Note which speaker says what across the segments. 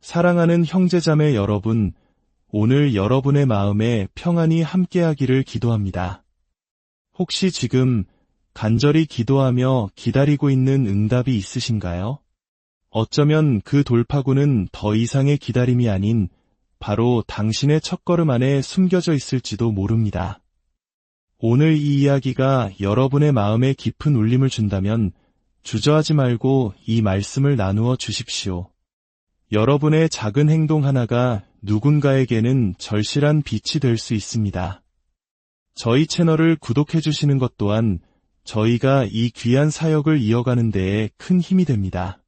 Speaker 1: 사랑하는 형제자매 여러분, 오늘 여러분의 마음에 평안이 함께하기를 기도합니다. 혹시 지금 간절히 기도하며 기다리고 있는 응답이 있으신가요? 어쩌면 그 돌파구는 더 이상의 기다림이 아닌 바로 당신의 첫걸음 안에 숨겨져 있을지도 모릅니다. 오늘 이 이야기가 여러분의 마음에 깊은 울림을 준다면 주저하지 말고 이 말씀을 나누어 주십시오. 여러분의 작은 행동 하나가 누군가에게는 절실한 빛이 될 수 있습니다. 저희 채널을 구독해 주시는 것 또한 저희가 이 귀한 사역을 이어가는 데에 큰 힘이 됩니다.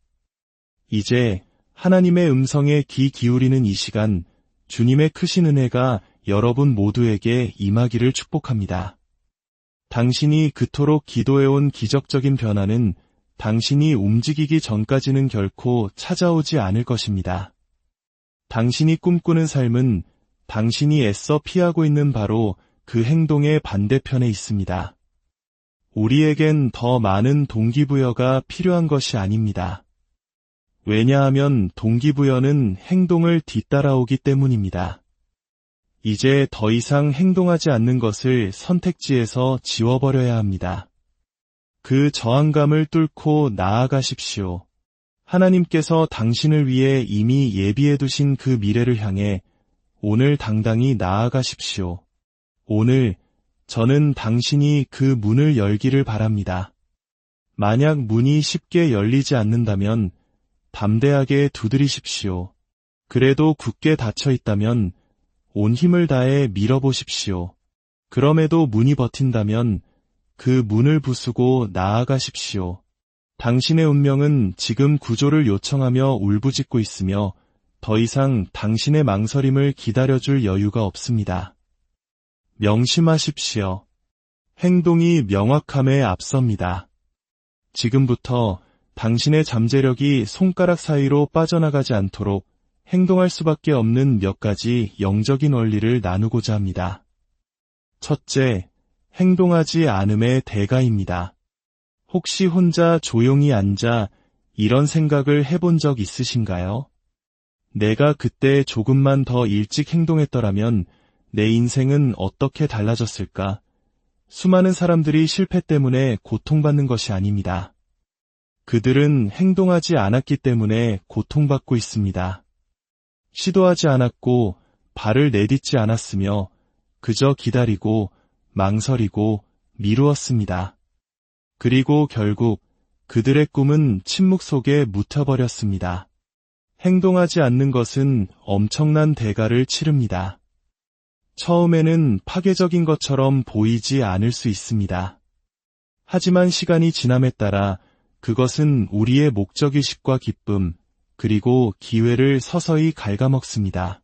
Speaker 1: 이제 하나님의 음성에 귀 기울이는 이 시간, 주님의 크신 은혜가 여러분 모두에게 임하기를 축복합니다. 당신이 그토록 기도해온 기적적인 변화는 당신이 움직이기 전까지는 결코 찾아오지 않을 것입니다. 당신이 꿈꾸는 삶은 당신이 애써 피하고 있는 바로 그 행동의 반대편에 있습니다. 우리에겐 더 많은 동기부여가 필요한 것이 아닙니다. 왜냐하면 동기부여는 행동을 뒤따라오기 때문입니다. 이제 더 이상 행동하지 않는 것을 선택지에서 지워버려야 합니다. 그 저항감을 뚫고 나아가십시오. 하나님께서 당신을 위해 이미 예비해 두신 그 미래를 향해 오늘 당당히 나아가십시오. 오늘 저는 당신이 그 문을 열기를 바랍니다. 만약 문이 쉽게 열리지 않는다면 담대하게 두드리십시오. 그래도 굳게 닫혀 있다면 온 힘을 다해 밀어보십시오. 그럼에도 문이 버틴다면 그 문을 부수고 나아가십시오. 당신의 운명은 지금 구조를 요청하며 울부짖고 있으며 더 이상 당신의 망설임을 기다려줄 여유가 없습니다. 명심하십시오. 행동이 명확함에 앞섭니다. 지금부터 당신의 잠재력이 손가락 사이로 빠져나가지 않도록 행동할 수밖에 없는 몇 가지 영적인 원리를 나누고자 합니다. 첫째, 행동하지 않음의 대가입니다. 혹시 혼자 조용히 앉아 이런 생각을 해본 적 있으신가요? 내가 그때 조금만 더 일찍 행동했더라면 내 인생은 어떻게 달라졌을까? 수많은 사람들이 실패 때문에 고통받는 것이 아닙니다. 그들은 행동하지 않았기 때문에 고통받고 있습니다. 시도하지 않았고 발을 내딛지 않았으며 그저 기다리고 망설이고 미루었습니다. 그리고 결국 그들의 꿈은 침묵 속에 묻혀버렸습니다. 행동하지 않는 것은 엄청난 대가를 치릅니다. 처음에는 파괴적인 것처럼 보이지 않을 수 있습니다. 하지만 시간이 지남에 따라 그것은 우리의 목적의식과 기쁨, 그리고 기회를 서서히 갉아먹습니다.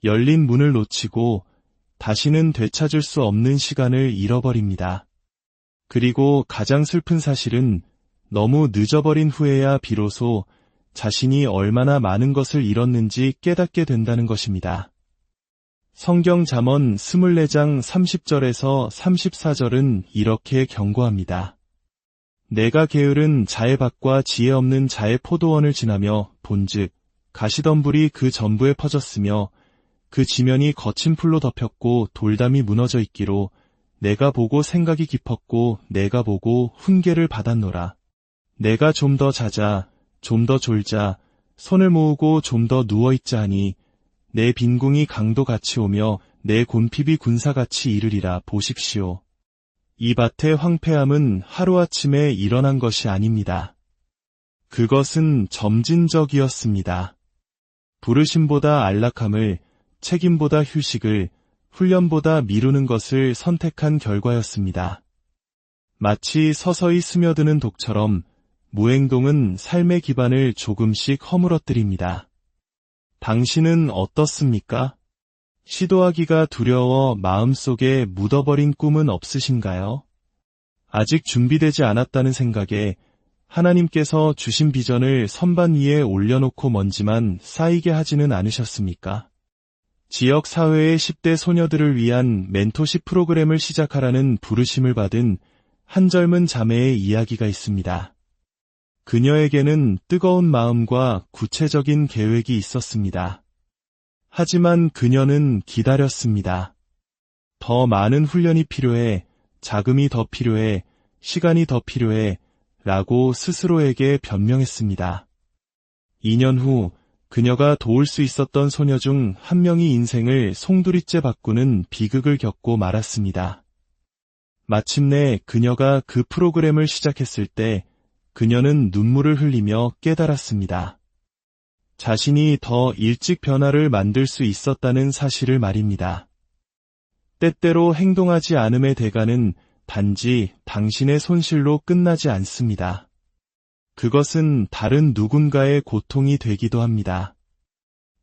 Speaker 1: 열린 문을 놓치고 다시는 되찾을 수 없는 시간을 잃어버립니다. 그리고 가장 슬픈 사실은 너무 늦어버린 후에야 비로소 자신이 얼마나 많은 것을 잃었는지 깨닫게 된다는 것입니다. 성경 잠언 24장 30절에서 34절은 이렇게 경고합니다. 내가 게으른 자의 밭과 지혜 없는 자의 포도원을 지나며 본즉 가시덤불이 그 전부에 퍼졌으며 그 지면이 거친 풀로 덮였고 돌담이 무너져 있기로 내가 보고 생각이 깊었고 내가 보고 훈계를 받았노라. 내가 좀 더 자자, 좀 더 졸자, 손을 모으고 좀 더 누워있자 하니 내 빈궁이 강도같이 오며 내 곤핍이 군사같이 이르리라. 보십시오. 이 밭의 황폐함은 하루아침에 일어난 것이 아닙니다. 그것은 점진적이었습니다. 부르심보다 안락함을, 책임보다 휴식을, 훈련보다 미루는 것을 선택한 결과였습니다. 마치 서서히 스며드는 독처럼 무행동은 삶의 기반을 조금씩 허물어뜨립니다. 당신은 어떻습니까? 시도하기가 두려워 마음속에 묻어버린 꿈은 없으신가요? 아직 준비되지 않았다는 생각에 하나님께서 주신 비전을 선반 위에 올려놓고 먼지만 쌓이게 하지는 않으셨습니까? 지역 사회의 10대 소녀들을 위한 멘토십 프로그램을 시작하라는 부르심을 받은 한 젊은 자매의 이야기가 있습니다. 그녀에게는 뜨거운 마음과 구체적인 계획이 있었습니다. 하지만 그녀는 기다렸습니다. 더 많은 훈련이 필요해, 자금이 더 필요해, 시간이 더 필요해, 라고 스스로에게 변명했습니다. 2년 후, 그녀가 도울 수 있었던 소녀 중 한 명이 인생을 송두리째 바꾸는 비극을 겪고 말았습니다. 마침내 그녀가 그 프로그램을 시작했을 때 그녀는 눈물을 흘리며 깨달았습니다. 자신이 더 일찍 변화를 만들 수 있었다는 사실을 말입니다. 때때로 행동하지 않음의 대가는 단지 당신의 손실로 끝나지 않습니다. 그것은 다른 누군가의 고통이 되기도 합니다.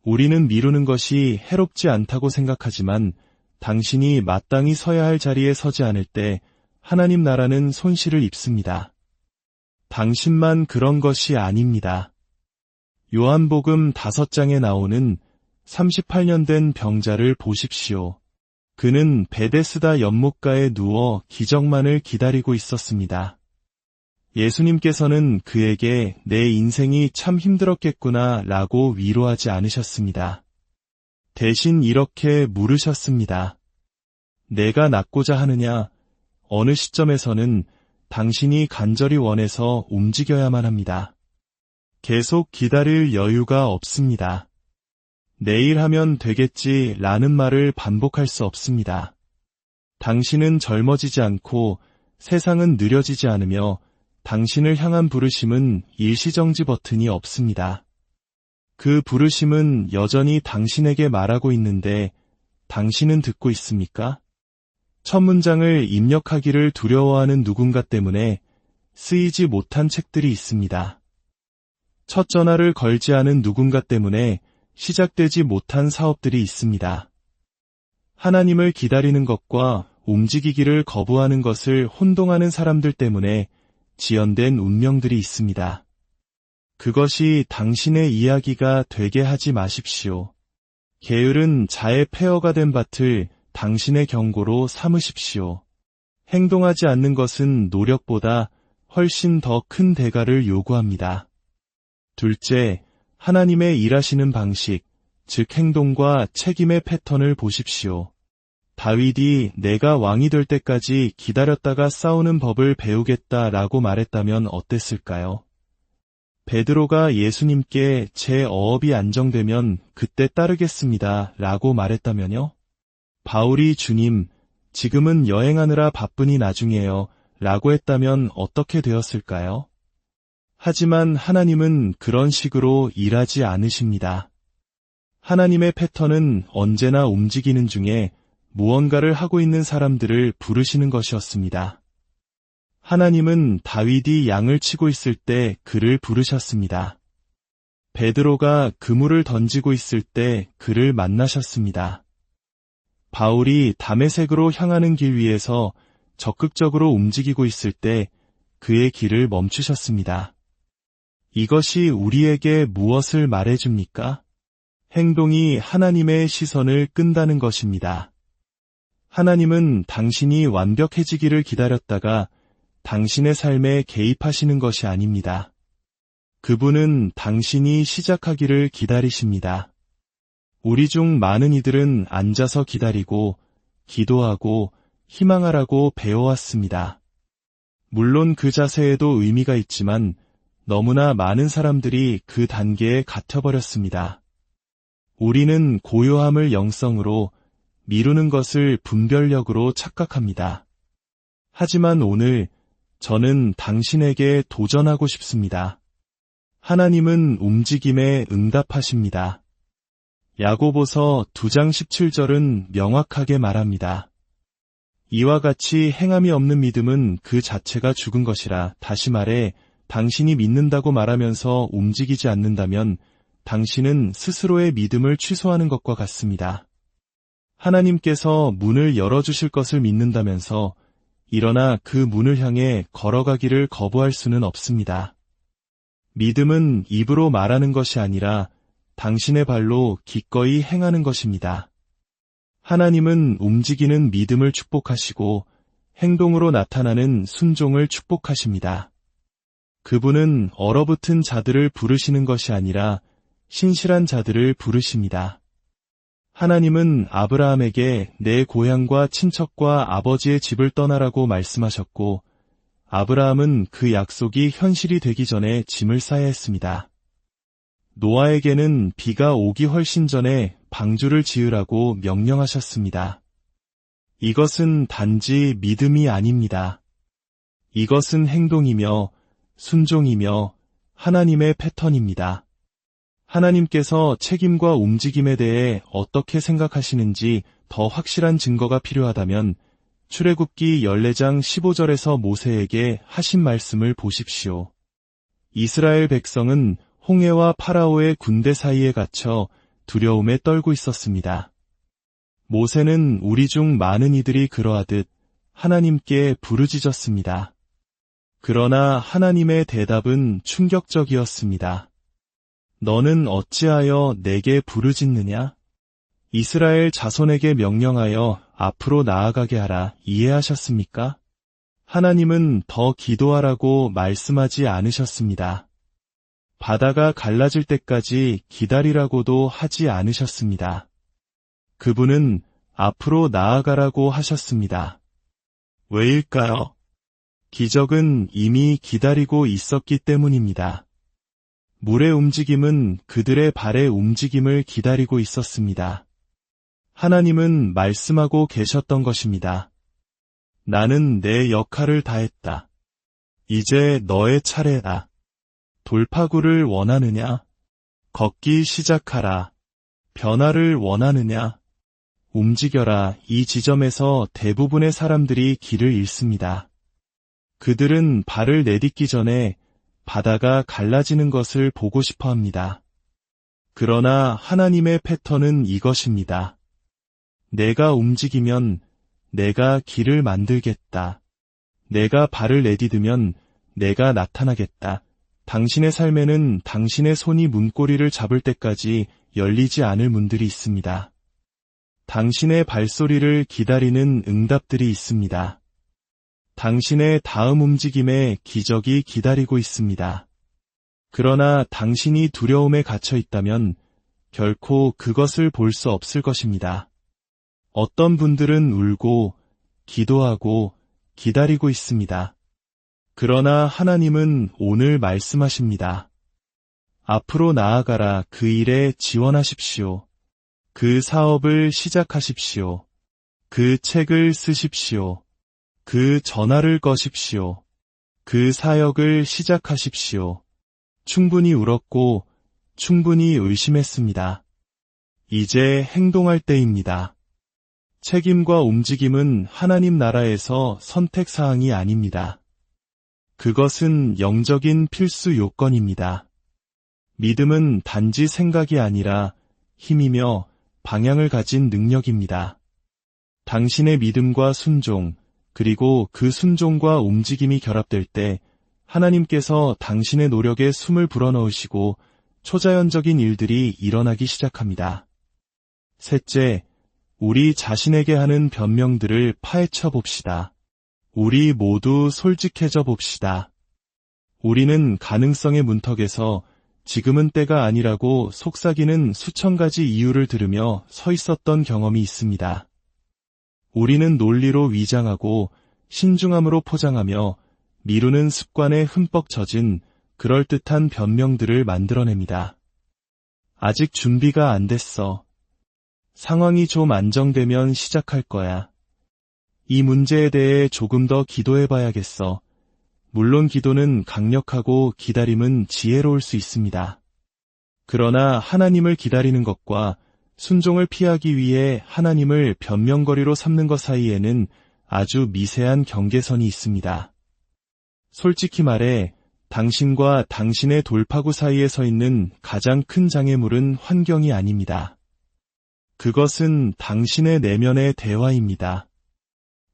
Speaker 1: 우리는 미루는 것이 해롭지 않다고 생각하지만 당신이 마땅히 서야 할 자리에 서지 않을 때 하나님 나라는 손실을 입습니다. 당신만 그런 것이 아닙니다. 요한복음 5장에 나오는 38년 된 병자를 보십시오. 그는 베데스다 연못가에 누워 기적만을 기다리고 있었습니다. 예수님께서는 그에게 내 인생이 참 힘들었겠구나 라고 위로하지 않으셨습니다. 대신 이렇게 물으셨습니다. 내가 낫고자 하느냐? 어느 시점에서는 당신이 간절히 원해서 움직여야만 합니다. 계속 기다릴 여유가 없습니다. 내일 하면 되겠지 라는 말을 반복할 수 없습니다. 당신은 젊어지지 않고 세상은 느려지지 않으며 당신을 향한 부르심은 일시정지 버튼이 없습니다. 그 부르심은 여전히 당신에게 말하고 있는데 당신은 듣고 있습니까? 첫 문장을 입력하기를 두려워하는 누군가 때문에 쓰이지 못한 책들이 있습니다. 첫 전화를 걸지 않은 누군가 때문에 시작되지 못한 사업들이 있습니다. 하나님을 기다리는 것과 움직이기를 거부하는 것을 혼동하는 사람들 때문에 지연된 운명들이 있습니다. 그것이 당신의 이야기가 되게 하지 마십시오. 게으른 자의 폐허가 된 밭을 당신의 경고로 삼으십시오. 행동하지 않는 것은 노력보다 훨씬 더 큰 대가를 요구합니다. 둘째, 하나님의 일하시는 방식, 즉 행동과 책임의 패턴을 보십시오. 다윗이 내가 왕이 될 때까지 기다렸다가 싸우는 법을 배우겠다라고 말했다면 어땠을까요? 베드로가 예수님께 제 어업이 안정되면 그때 따르겠습니다 라고 말했다면요? 바울이 주님, 지금은 여행하느라 바쁘니 나중에요 라고 했다면 어떻게 되었을까요? 하지만 하나님은 그런 식으로 일하지 않으십니다. 하나님의 패턴은 언제나 움직이는 중에 무언가를 하고 있는 사람들을 부르시는 것이었습니다. 하나님은 다윗이 양을 치고 있을 때 그를 부르셨습니다. 베드로가 그물을 던지고 있을 때 그를 만나셨습니다. 바울이 다메섹으로 향하는 길 위에서 적극적으로 움직이고 있을 때 그의 길을 멈추셨습니다. 이것이 우리에게 무엇을 말해줍니까? 행동이 하나님의 시선을 끈다는 것입니다. 하나님은 당신이 완벽해지기를 기다렸다가 당신의 삶에 개입하시는 것이 아닙니다. 그분은 당신이 시작하기를 기다리십니다. 우리 중 많은 이들은 앉아서 기다리고 기도하고 희망하라고 배워왔습니다. 물론 그 자세에도 의미가 있지만 너무나 많은 사람들이 그 단계에 갇혀버렸습니다. 우리는 고요함을 영성으로, 미루는 것을 분별력으로 착각합니다. 하지만 오늘 저는 당신에게 도전하고 싶습니다. 하나님은 움직임에 응답하십니다. 야고보서 2장 17절은 명확하게 말합니다. 이와 같이 행함이 없는 믿음은 그 자체가 죽은 것이라. 다시 말해 당신이 믿는다고 말하면서 움직이지 않는다면 당신은 스스로의 믿음을 취소하는 것과 같습니다. 하나님께서 문을 열어주실 것을 믿는다면서 일어나 그 문을 향해 걸어가기를 거부할 수는 없습니다. 믿음은 입으로 말하는 것이 아니라 당신의 발로 기꺼이 행하는 것입니다. 하나님은 움직이는 믿음을 축복하시고 행동으로 나타나는 순종을 축복하십니다. 그분은 얼어붙은 자들을 부르시는 것이 아니라 신실한 자들을 부르십니다. 하나님은 아브라함에게 내 고향과 친척과 아버지의 집을 떠나라고 말씀하셨고, 아브라함은 그 약속이 현실이 되기 전에 짐을 싸야 했습니다. 노아에게는 비가 오기 훨씬 전에 방주를 지으라고 명령하셨습니다. 이것은 단지 믿음이 아닙니다. 이것은 행동이며 순종이며 하나님의 패턴입니다. 하나님께서 책임과 움직임에 대해 어떻게 생각하시는지 더 확실한 증거가 필요하다면 출애굽기 14장 15절에서 모세에게 하신 말씀을 보십시오. 이스라엘 백성은 홍해와 파라오의 군대 사이에 갇혀 두려움에 떨고 있었습니다. 모세는 우리 중 많은 이들이 그러하듯 하나님께 부르짖었습니다. 그러나 하나님의 대답은 충격적이었습니다. 너는 어찌하여 내게 부르짖느냐? 이스라엘 자손에게 명령하여 앞으로 나아가게 하라. 이해하셨습니까? 하나님은 더 기도하라고 말씀하지 않으셨습니다. 바다가 갈라질 때까지 기다리라고도 하지 않으셨습니다. 그분은 앞으로 나아가라고 하셨습니다. 왜일까요? 기적은 이미 기다리고 있었기 때문입니다. 물의 움직임은 그들의 발의 움직임을 기다리고 있었습니다. 하나님은 말씀하고 계셨던 것입니다. 나는 내 역할을 다했다. 이제 너의 차례다. 돌파구를 원하느냐? 걷기 시작하라. 변화를 원하느냐? 움직여라. 이 지점에서 대부분의 사람들이 길을 잃습니다. 그들은 발을 내딛기 전에 바다가 갈라지는 것을 보고 싶어 합니다. 그러나 하나님의 패턴은 이것입니다. 내가 움직이면 내가 길을 만들겠다. 내가 발을 내디디면 내가 나타나겠다. 당신의 삶에는 당신의 손이 문고리를 잡을 때까지 열리지 않을 문들이 있습니다. 당신의 발소리를 기다리는 응답들이 있습니다. 당신의 다음 움직임에 기적이 기다리고 있습니다. 그러나 당신이 두려움에 갇혀 있다면 결코 그것을 볼 수 없을 것입니다. 어떤 분들은 울고 기도하고 기다리고 있습니다. 그러나 하나님은 오늘 말씀하십니다. 앞으로 나아가라. 그 일에 지원하십시오. 그 사업을 시작하십시오. 그 책을 쓰십시오. 그 전화를 거십시오. 그 사역을 시작하십시오. 충분히 울었고 충분히 의심했습니다. 이제 행동할 때입니다. 책임과 움직임은 하나님 나라에서 선택사항이 아닙니다. 그것은 영적인 필수 요건입니다. 믿음은 단지 생각이 아니라 힘이며 방향을 가진 능력입니다. 당신의 믿음과 순종, 그리고 그 순종과 움직임이 결합될 때 하나님께서 당신의 노력에 숨을 불어넣으시고 초자연적인 일들이 일어나기 시작합니다. 셋째, 우리 자신에게 하는 변명들을 파헤쳐 봅시다. 우리 모두 솔직해져 봅시다. 우리는 가능성의 문턱에서 지금은 때가 아니라고 속삭이는 수천 가지 이유를 들으며 서 있었던 경험이 있습니다. 우리는 논리로 위장하고 신중함으로 포장하며 미루는 습관에 흠뻑 젖은 그럴듯한 변명들을 만들어냅니다. 아직 준비가 안 됐어. 상황이 좀 안정되면 시작할 거야. 이 문제에 대해 조금 더 기도해봐야겠어. 물론 기도는 강력하고 기다림은 지혜로울 수 있습니다. 그러나 하나님을 기다리는 것과 순종을 피하기 위해 하나님을 변명거리로 삼는 것 사이에는 아주 미세한 경계선이 있습니다. 솔직히 말해 당신과 당신의 돌파구 사이에 서 있는 가장 큰 장애물은 환경이 아닙니다. 그것은 당신의 내면의 대화입니다.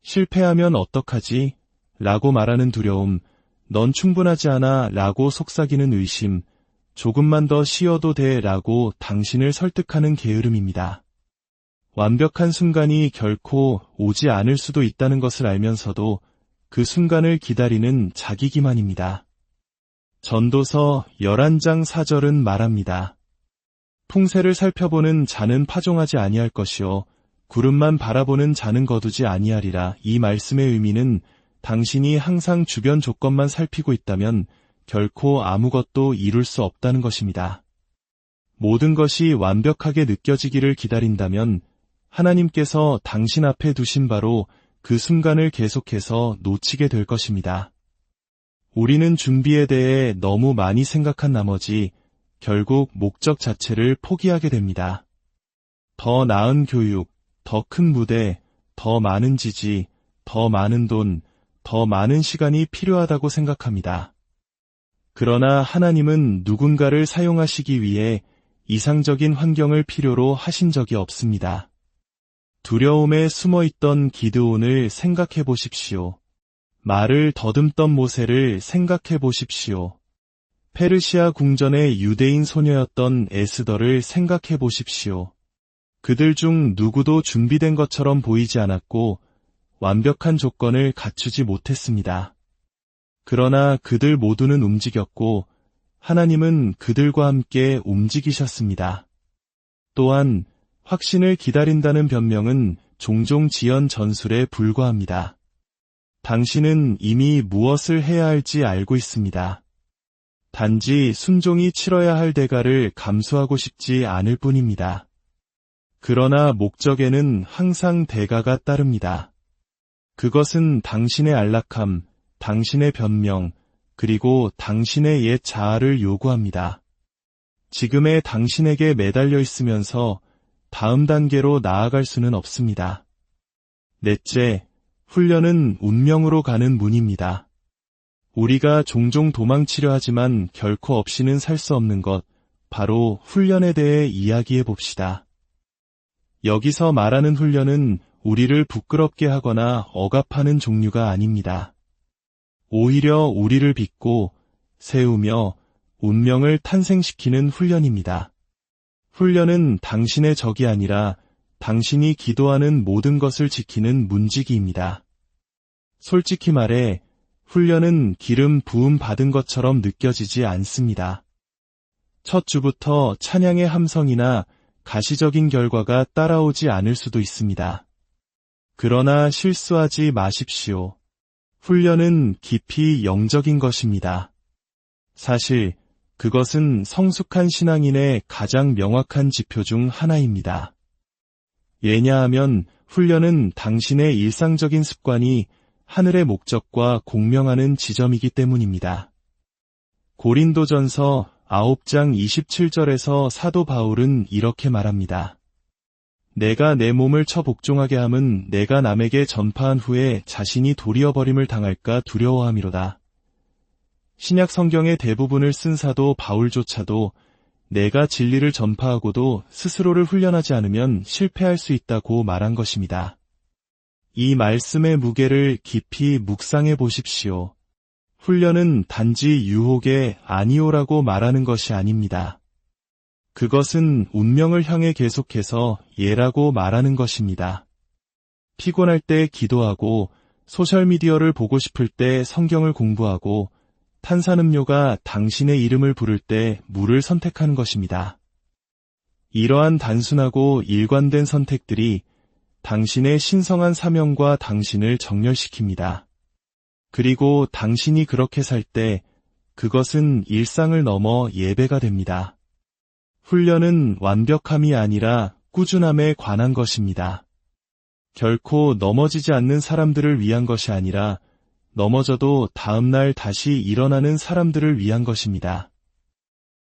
Speaker 1: 실패하면 어떡하지? 라고 말하는 두려움, 넌 충분하지 않아 라고 속삭이는 의심, 조금만 더 쉬어도 돼 라고 당신을 설득하는 게으름입니다. 완벽한 순간이 결코 오지 않을 수도 있다는 것을 알면서도 그 순간을 기다리는 자기 기만입니다. 전도서 11장 4절은 말합니다. 풍세를 살펴보는 자는 파종하지 아니할 것이요 구름만 바라보는 자는 거두지 아니하리라. 이 말씀의 의미는 당신이 항상 주변 조건만 살피고 있다면 결코 아무것도 이룰 수 없다는 것입니다. 모든 것이 완벽하게 느껴지기를 기다린다면 하나님께서 당신 앞에 두신 바로 그 순간을 계속해서 놓치게 될 것입니다. 우리는 준비에 대해 너무 많이 생각한 나머지 결국 목적 자체를 포기하게 됩니다. 더 나은 교육, 더 큰 무대, 더 많은 지지, 더 많은 돈, 더 많은 시간이 필요하다고 생각합니다. 그러나 하나님은 누군가를 사용하시기 위해 이상적인 환경을 필요로 하신 적이 없습니다. 두려움에 숨어있던 기드온을 생각해 보십시오. 말을 더듬던 모세를 생각해 보십시오. 페르시아 궁전의 유대인 소녀였던 에스더를 생각해 보십시오. 그들 중 누구도 준비된 것처럼 보이지 않았고 완벽한 조건을 갖추지 못했습니다. 그러나 그들 모두는 움직였고 하나님은 그들과 함께 움직이셨습니다. 또한 확신을 기다린다는 변명은 종종 지연 전술에 불과합니다. 당신은 이미 무엇을 해야 할지 알고 있습니다. 단지 순종이 치러야 할 대가를 감수하고 싶지 않을 뿐입니다. 그러나 목적에는 항상 대가가 따릅니다. 그것은 당신의 안락함, 당신의 변명, 그리고 당신의 옛 자아를 요구합니다. 지금의 당신에게 매달려 있으면서 다음 단계로 나아갈 수는 없습니다. 넷째, 훈련은 운명으로 가는 문입니다. 우리가 종종 도망치려 하지만 결코 없이는 살 수 없는 것, 바로 훈련에 대해 이야기해 봅시다. 여기서 말하는 훈련은 우리를 부끄럽게 하거나 억압하는 종류가 아닙니다. 오히려 우리를 빚고 세우며 운명을 탄생시키는 훈련입니다. 훈련은 당신의 적이 아니라 당신이 기도하는 모든 것을 지키는 문지기입니다. 솔직히 말해 훈련은 기름 부음 받은 것처럼 느껴지지 않습니다. 첫 주부터 찬양의 함성이나 가시적인 결과가 따라오지 않을 수도 있습니다. 그러나 실수하지 마십시오. 훈련은 깊이 영적인 것입니다. 사실 그것은 성숙한 신앙인의 가장 명확한 지표 중 하나입니다. 왜냐하면 훈련은 당신의 일상적인 습관이 하늘의 목적과 공명하는 지점이기 때문입니다. 고린도전서 9장 27절에서 사도 바울은 이렇게 말합니다. 내가 내 몸을 쳐 복종하게 함은 내가 남에게 전파한 후에 자신이 도리어 버림을 당할까 두려워함이로다. 신약 성경의 대부분을 쓴 사도 바울조차도 내가 진리를 전파하고도 스스로를 훈련하지 않으면 실패할 수 있다고 말한 것입니다. 이 말씀의 무게를 깊이 묵상해 보십시오. 훈련은 단지 유혹에 아니오라고 말하는 것이 아닙니다. 그것은 운명을 향해 계속해서 예라고 말하는 것입니다. 피곤할 때 기도하고 소셜미디어를 보고 싶을 때 성경을 공부하고 탄산음료가 당신의 이름을 부를 때 물을 선택하는 것입니다. 이러한 단순하고 일관된 선택들이 당신의 신성한 사명과 당신을 정렬시킵니다. 그리고 당신이 그렇게 살 때 그것은 일상을 넘어 예배가 됩니다. 훈련은 완벽함이 아니라 꾸준함에 관한 것입니다. 결코 넘어지지 않는 사람들을 위한 것이 아니라 넘어져도 다음날 다시 일어나는 사람들을 위한 것입니다.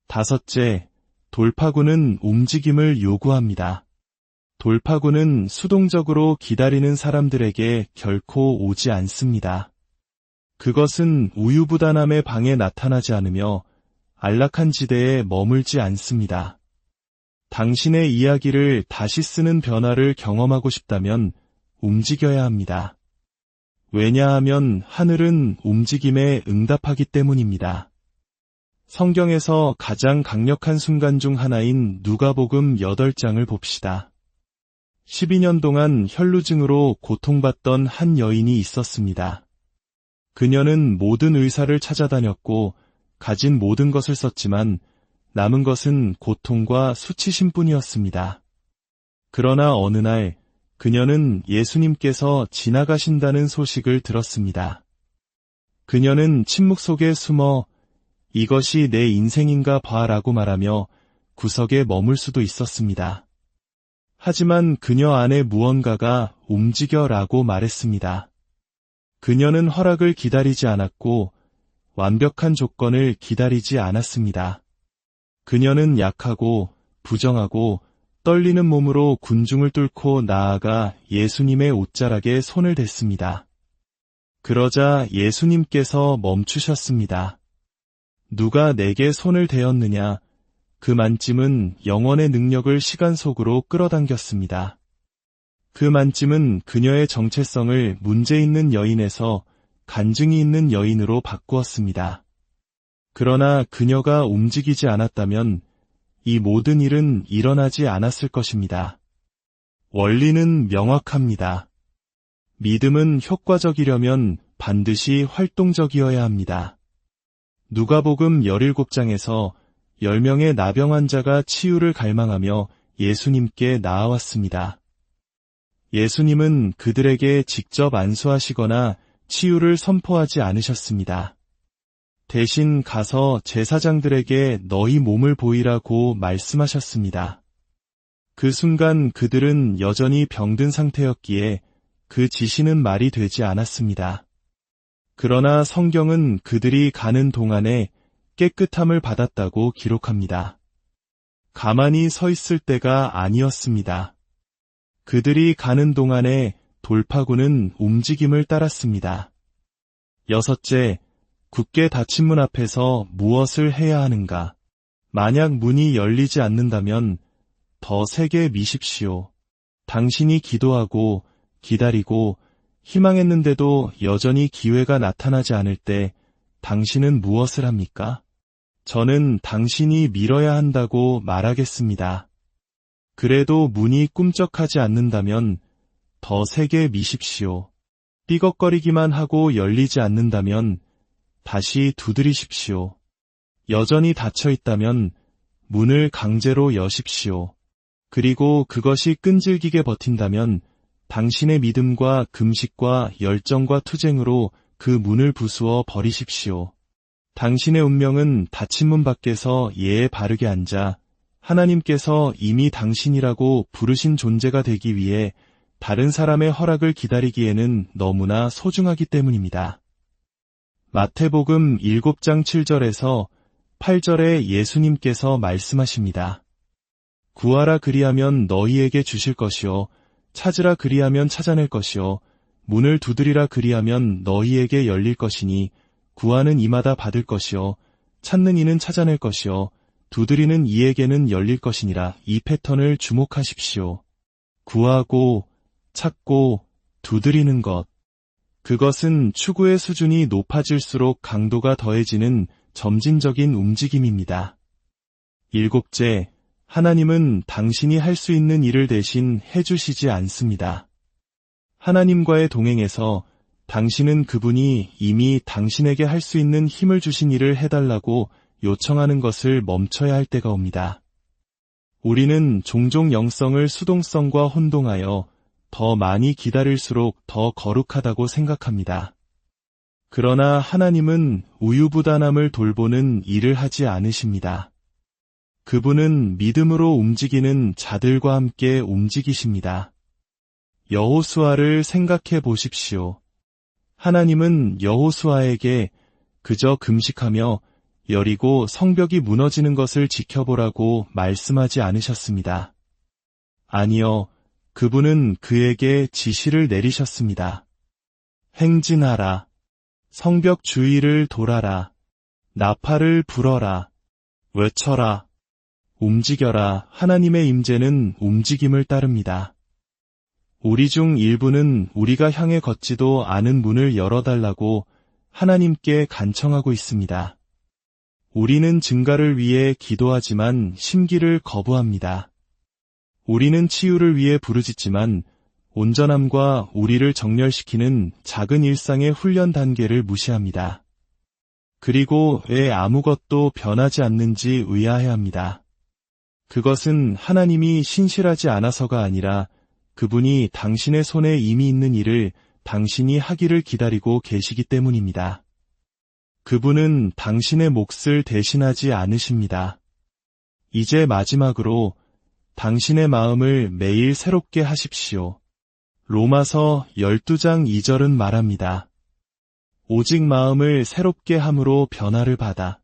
Speaker 1: 다섯째, 돌파구는 움직임을 요구합니다. 돌파구는 수동적으로 기다리는 사람들에게 결코 오지 않습니다. 그것은 우유부단함의 방에 나타나지 않으며 안락한 지대에 머물지 않습니다. 당신의 이야기를 다시 쓰는 변화를 경험하고 싶다면 움직여야 합니다. 왜냐하면 하늘은 움직임에 응답하기 때문입니다. 성경에서 가장 강력한 순간 중 하나인 누가복음 8장을 봅시다. 12년 동안 혈루증으로 고통받던 한 여인이 있었습니다. 그녀는 모든 의사를 찾아다녔고 가진 모든 것을 썼지만 남은 것은 고통과 수치심뿐이었습니다. 그러나 어느 날 그녀는 예수님께서 지나가신다는 소식을 들었습니다. 그녀는 침묵 속에 숨어 이것이 내 인생인가 봐라고 말하며 구석에 머물 수도 있었습니다. 하지만 그녀 안에 무언가가 움직여라고 말했습니다. 그녀는 허락을 기다리지 않았고 완벽한 조건을 기다리지 않았습니다. 그녀는 약하고 부정하고 떨리는 몸으로 군중을 뚫고 나아가 예수님의 옷자락에 손을 댔습니다. 그러자 예수님께서 멈추셨습니다. 누가 내게 손을 대었느냐? 그 만짐은 영원의 능력을 시간 속으로 끌어당겼습니다. 그 만짐은 그녀의 정체성을 문제 있는 여인에서 간증이 있는 여인으로 바꾸었습니다. 그러나 그녀가 움직이지 않았다면 이 모든 일은 일어나지 않았을 것입니다. 원리는 명확합니다. 믿음은 효과적이려면 반드시 활동적이어야 합니다. 누가복음 17장에서 10명의 나병 환자가 치유를 갈망하며 예수님께 나아왔습니다. 예수님은 그들에게 직접 안수하시거나 치유를 선포하지 않으셨습니다. 대신 가서 제사장들에게 너희 몸을 보이라고 말씀하셨습니다. 그 순간 그들은 여전히 병든 상태였기에 그 지시는 말이 되지 않았습니다. 그러나 성경은 그들이 가는 동안에 깨끗함을 받았다고 기록합니다. 가만히 서 있을 때가 아니었습니다. 그들이 가는 동안에 돌파구는 움직임을 따랐습니다. 여섯째, 굳게 닫힌 문 앞에서 무엇을 해야 하는가? 만약 문이 열리지 않는다면 더 세게 미십시오. 당신이 기도하고 기다리고 희망했는데도 여전히 기회가 나타나지 않을 때 당신은 무엇을 합니까? 저는 당신이 밀어야 한다고 말하겠습니다. 그래도 문이 꿈쩍하지 않는다면 더 세게 미십시오. 삐걱거리기만 하고 열리지 않는다면 다시 두드리십시오. 여전히 닫혀 있다면 문을 강제로 여십시오. 그리고 그것이 끈질기게 버틴다면 당신의 믿음과 금식과 열정과 투쟁으로 그 문을 부수어 버리십시오. 당신의 운명은 닫힌 문 밖에서 예에 바르게 앉아 하나님께서 이미 당신이라고 부르신 존재가 되기 위해 다른 사람의 허락을 기다리기에는 너무나 소중하기 때문입니다. 마태복음 7장 7절에서 8절에 예수님께서 말씀하십니다. 구하라 그리하면 너희에게 주실 것이요 찾으라 그리하면 찾아낼 것이요 문을 두드리라 그리하면 너희에게 열릴 것이니 구하는 이마다 받을 것이요 찾는 이는 찾아낼 것이요 두드리는 이에게는 열릴 것이니라. 이 패턴을 주목하십시오. 구하고 찾고 두드리는 것. 그것은 추구의 수준이 높아질수록 강도가 더해지는 점진적인 움직임입니다. 일곱째, 하나님은 당신이 할 수 있는 일을 대신 해주시지 않습니다. 하나님과의 동행에서 당신은 그분이 이미 당신에게 할 수 있는 힘을 주신 일을 해달라고 요청하는 것을 멈춰야 할 때가 옵니다. 우리는 종종 영성을 수동성과 혼동하여 더 많이 기다릴수록 더 거룩하다고 생각합니다. 그러나 하나님은 우유부단함을 돌보는 일을 하지 않으십니다. 그분은 믿음으로 움직이는 자들과 함께 움직이십니다. 여호수아를 생각해 보십시오. 하나님은 여호수아에게 그저 금식하며 여리고 성벽이 무너지는 것을 지켜보라고 말씀하지 않으셨습니다. 아니요, 그분은 그에게 지시를 내리셨습니다. 행진하라. 성벽 주위를 돌아라. 나팔을 불어라. 외쳐라. 움직여라. 하나님의 임재는 움직임을 따릅니다. 우리 중 일부는 우리가 향해 걷지도 않은 문을 열어달라고 하나님께 간청하고 있습니다. 우리는 증가를 위해 기도하지만 심기를 거부합니다. 우리는 치유를 위해 부르짖지만 온전함과 우리를 정렬시키는 작은 일상의 훈련 단계를 무시합니다. 그리고 왜 아무것도 변하지 않는지 의아해합니다. 그것은 하나님이 신실하지 않아서가 아니라 그분이 당신의 손에 이미 있는 일을 당신이 하기를 기다리고 계시기 때문입니다. 그분은 당신의 몫을 대신하지 않으십니다. 이제 마지막으로 당신의 마음을 매일 새롭게 하십시오. 로마서 12장 2절은 말합니다. 오직 마음을 새롭게 함으로 변화를 받아.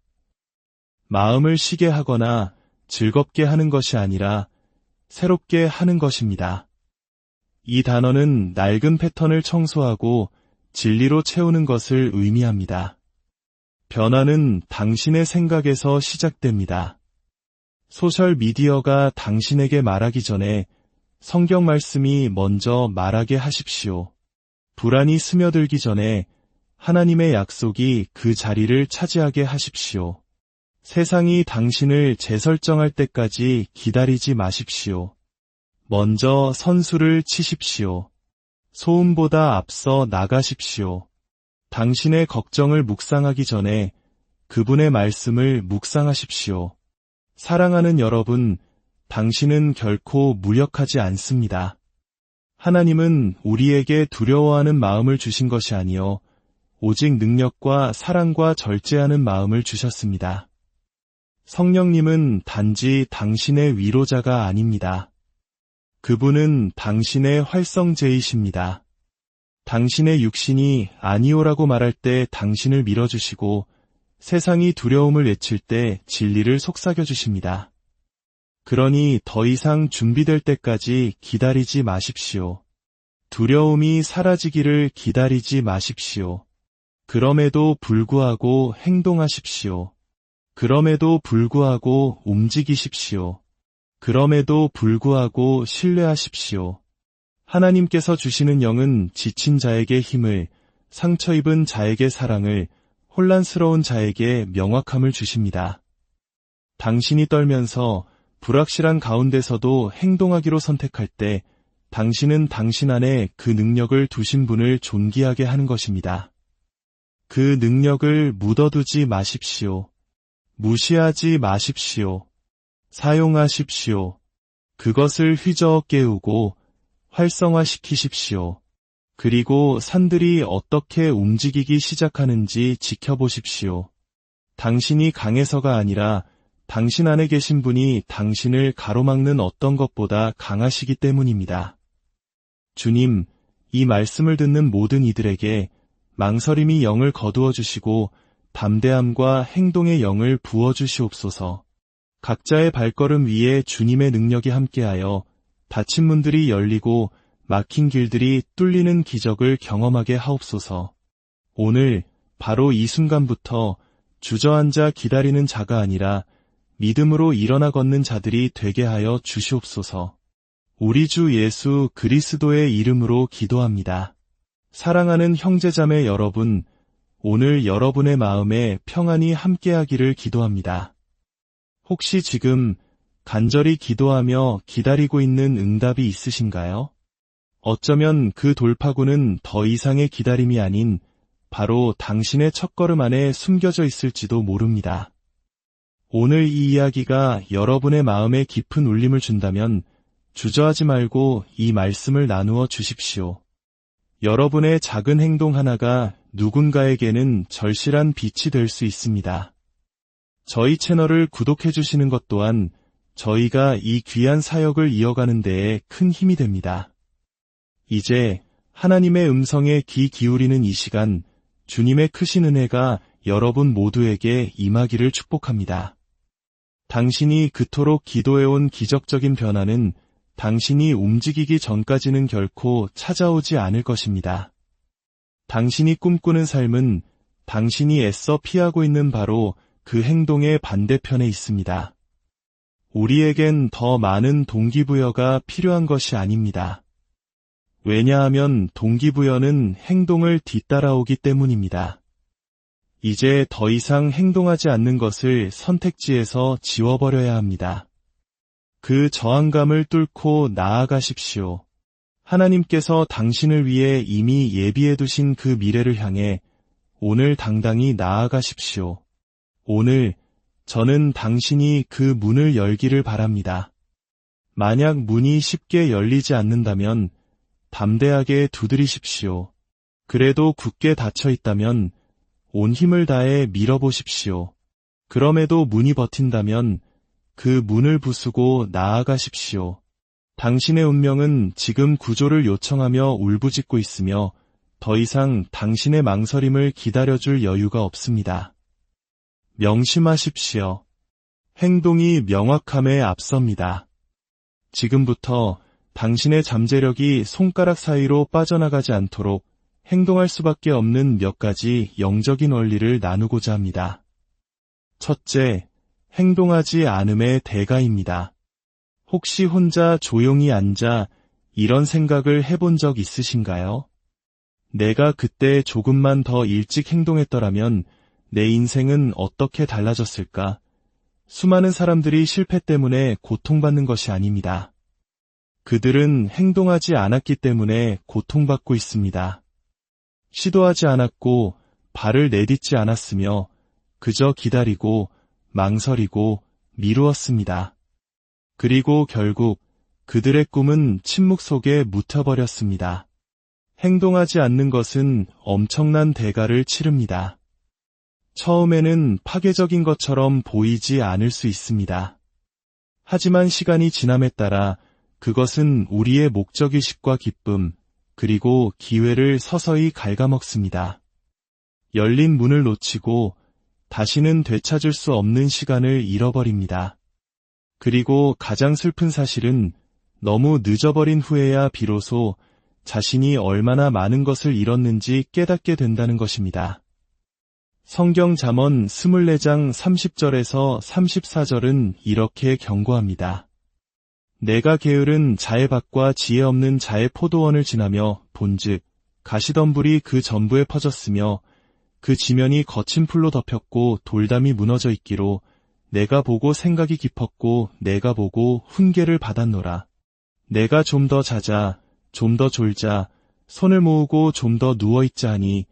Speaker 1: 마음을 쉬게 하거나 즐겁게 하는 것이 아니라 새롭게 하는 것입니다. 이 단어는 낡은 패턴을 청소하고 진리로 채우는 것을 의미합니다. 변화는 당신의 생각에서 시작됩니다. 소셜 미디어가 당신에게 말하기 전에 성경 말씀이 먼저 말하게 하십시오. 불안이 스며들기 전에 하나님의 약속이 그 자리를 차지하게 하십시오. 세상이 당신을 재설정할 때까지 기다리지 마십시오. 먼저 선수를 치십시오. 소음보다 앞서 나가십시오. 당신의 걱정을 묵상하기 전에 그분의 말씀을 묵상하십시오. 사랑하는 여러분, 당신은 결코 무력하지 않습니다. 하나님은 우리에게 두려워하는 마음을 주신 것이 아니요 오직 능력과 사랑과 절제하는 마음을 주셨습니다. 성령님은 단지 당신의 위로자가 아닙니다. 그분은 당신의 활성제이십니다. 당신의 육신이 아니오라고 말할 때 당신을 밀어주시고 세상이 두려움을 외칠 때 진리를 속삭여주십니다. 그러니 더 이상 준비될 때까지 기다리지 마십시오. 두려움이 사라지기를 기다리지 마십시오. 그럼에도 불구하고 행동하십시오. 그럼에도 불구하고 움직이십시오. 그럼에도 불구하고 신뢰하십시오. 하나님께서 주시는 영은 지친 자에게 힘을, 상처 입은 자에게 사랑을, 혼란스러운 자에게 명확함을 주십니다. 당신이 떨면서 불확실한 가운데서도 행동하기로 선택할 때 당신은 당신 안에 그 능력을 두신 분을 존귀하게 하는 것입니다. 그 능력을 묻어두지 마십시오. 무시하지 마십시오. 사용하십시오. 그것을 휘저어 깨우고 활성화시키십시오. 그리고 산들이 어떻게 움직이기 시작하는지 지켜보십시오. 당신이 강해서가 아니라 당신 안에 계신 분이 당신을 가로막는 어떤 것보다 강하시기 때문입니다. 주님, 이 말씀을 듣는 모든 이들에게 망설임이 영을 거두어 주시고 담대함과 행동의 영을 부어 주시옵소서. 각자의 발걸음 위에 주님의 능력이 함께하여 닫힌 문들이 열리고 막힌 길들이 뚫리는 기적을 경험하게 하옵소서. 오늘 바로 이 순간부터 주저앉아 기다리는 자가 아니라 믿음으로 일어나 걷는 자들이 되게 하여 주시옵소서. 우리 주 예수 그리스도의 이름으로 기도합니다. 사랑하는 형제자매 여러분, 오늘 여러분의 마음에 평안이 함께하기를 기도합니다. 혹시 지금 간절히 기도하며 기다리고 있는 응답이 있으신가요? 어쩌면 그 돌파구는 더 이상의 기다림이 아닌 바로 당신의 첫걸음 안에 숨겨져 있을지도 모릅니다. 오늘 이 이야기가 여러분의 마음에 깊은 울림을 준다면 주저하지 말고 이 말씀을 나누어 주십시오. 여러분의 작은 행동 하나가 누군가에게는 절실한 빛이 될 수 있습니다. 저희 채널을 구독해 주시는 것 또한 저희가 이 귀한 사역을 이어가는 데에 큰 힘이 됩니다. 이제 하나님의 음성에 귀 기울이는 이 시간, 주님의 크신 은혜가 여러분 모두에게 임하기를 축복합니다. 당신이 그토록 기도해온 기적적인 변화는 당신이 움직이기 전까지는 결코 찾아오지 않을 것입니다. 당신이 꿈꾸는 삶은 당신이 애써 피하고 있는 바로 그 행동의 반대편에 있습니다. 우리에겐 더 많은 동기부여가 필요한 것이 아닙니다. 왜냐하면 동기부여는 행동을 뒤따라오기 때문입니다. 이제 더 이상 행동하지 않는 것을 선택지에서 지워버려야 합니다. 그 저항감을 뚫고 나아가십시오. 하나님께서 당신을 위해 이미 예비해 두신 그 미래를 향해 오늘 당당히 나아가십시오. 오늘 저는 당신이 그 문을 열기를 바랍니다. 만약 문이 쉽게 열리지 않는다면 담대하게 두드리십시오. 그래도 굳게 닫혀 있다면 온 힘을 다해 밀어보십시오. 그럼에도 문이 버틴다면 그 문을 부수고 나아가십시오. 당신의 운명은 지금 구조를 요청하며 울부짖고 있으며 더 이상 당신의 망설임을 기다려줄 여유가 없습니다. 명심하십시오. 행동이 명확함에 앞섭니다. 지금부터 당신의 잠재력이 손가락 사이로 빠져나가지 않도록 행동할 수밖에 없는 몇 가지 영적인 원리를 나누고자 합니다. 첫째, 행동하지 않음의 대가입니다. 혹시 혼자 조용히 앉아 이런 생각을 해본 적 있으신가요? 내가 그때 조금만 더 일찍 행동했더라면 내 인생은 어떻게 달라졌을까? 수많은 사람들이 실패 때문에 고통받는 것이 아닙니다. 그들은 행동하지 않았기 때문에 고통받고 있습니다. 시도하지 않았고 발을 내딛지 않았으며 그저 기다리고 망설이고 미루었습니다. 그리고 결국 그들의 꿈은 침묵 속에 묻혀버렸습니다. 행동하지 않는 것은 엄청난 대가를 치릅니다. 처음에는 파괴적인 것처럼 보이지 않을 수 있습니다. 하지만 시간이 지남에 따라 그것은 우리의 목적의식과 기쁨, 그리고 기회를 서서히 갉아먹습니다. 열린 문을 놓치고 다시는 되찾을 수 없는 시간을 잃어버립니다. 그리고 가장 슬픈 사실은 너무 늦어버린 후에야 비로소 자신이 얼마나 많은 것을 잃었는지 깨닫게 된다는 것입니다. 성경 잠언 24장 30절에서 34절은 이렇게 경고합니다. 내가 게으른 자의 밭과 지혜 없는 자의 포도원을 지나며 본즉 가시덤불이 그 전부에 퍼졌으며 그 지면이 거친 풀로 덮였고 돌담이 무너져 있기로 내가 보고 생각이 깊었고 내가 보고 훈계를 받았노라. 내가 좀 더 자자 좀 더 졸자 손을 모으고 좀 더 누워있자 하니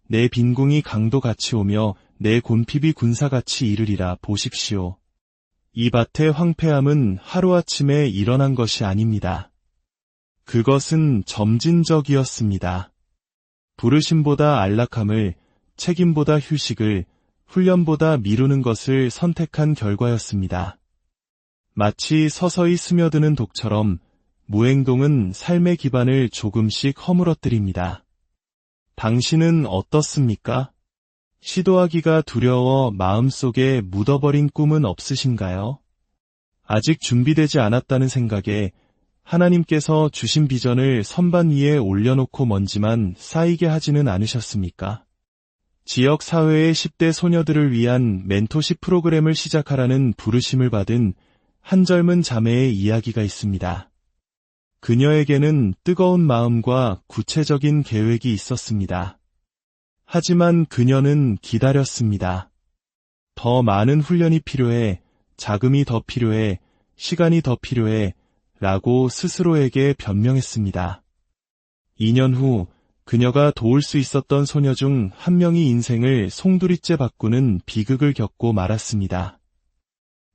Speaker 1: 내 빈궁이 강도같이 오며 내 곤핍이 군사같이 이르리라. 보십시오. 이 밭의 황폐함은 하루아침에 일어난 것이 아닙니다. 그것은 점진적이었습니다. 부르심보다 안락함을, 책임보다 휴식을, 훈련보다 미루는 것을 선택한 결과였습니다. 마치 서서히 스며드는 독처럼 무행동은 삶의 기반을 조금씩 허물어뜨립니다. 당신은 어떻습니까? 시도하기가 두려워 마음속에 묻어버린 꿈은 없으신가요? 아직 준비되지 않았다는 생각에 하나님께서 주신 비전을 선반 위에 올려놓고 먼지만 쌓이게 하지는 않으셨습니까? 지역 사회의 10대 소녀들을 위한 멘토십 프로그램을 시작하라는 부르심을 받은 한 젊은 자매의 이야기가 있습니다. 그녀에게는 뜨거운 마음과 구체적인 계획이 있었습니다. 하지만 그녀는 기다렸습니다. 더 많은 훈련이 필요해, 자금이 더 필요해, 시간이 더 필요해 라고 스스로에게 변명했습니다. 2년 후 그녀가 도울 수 있었던 소녀 중 한 명이 인생을 송두리째 바꾸는 비극을 겪고 말았습니다.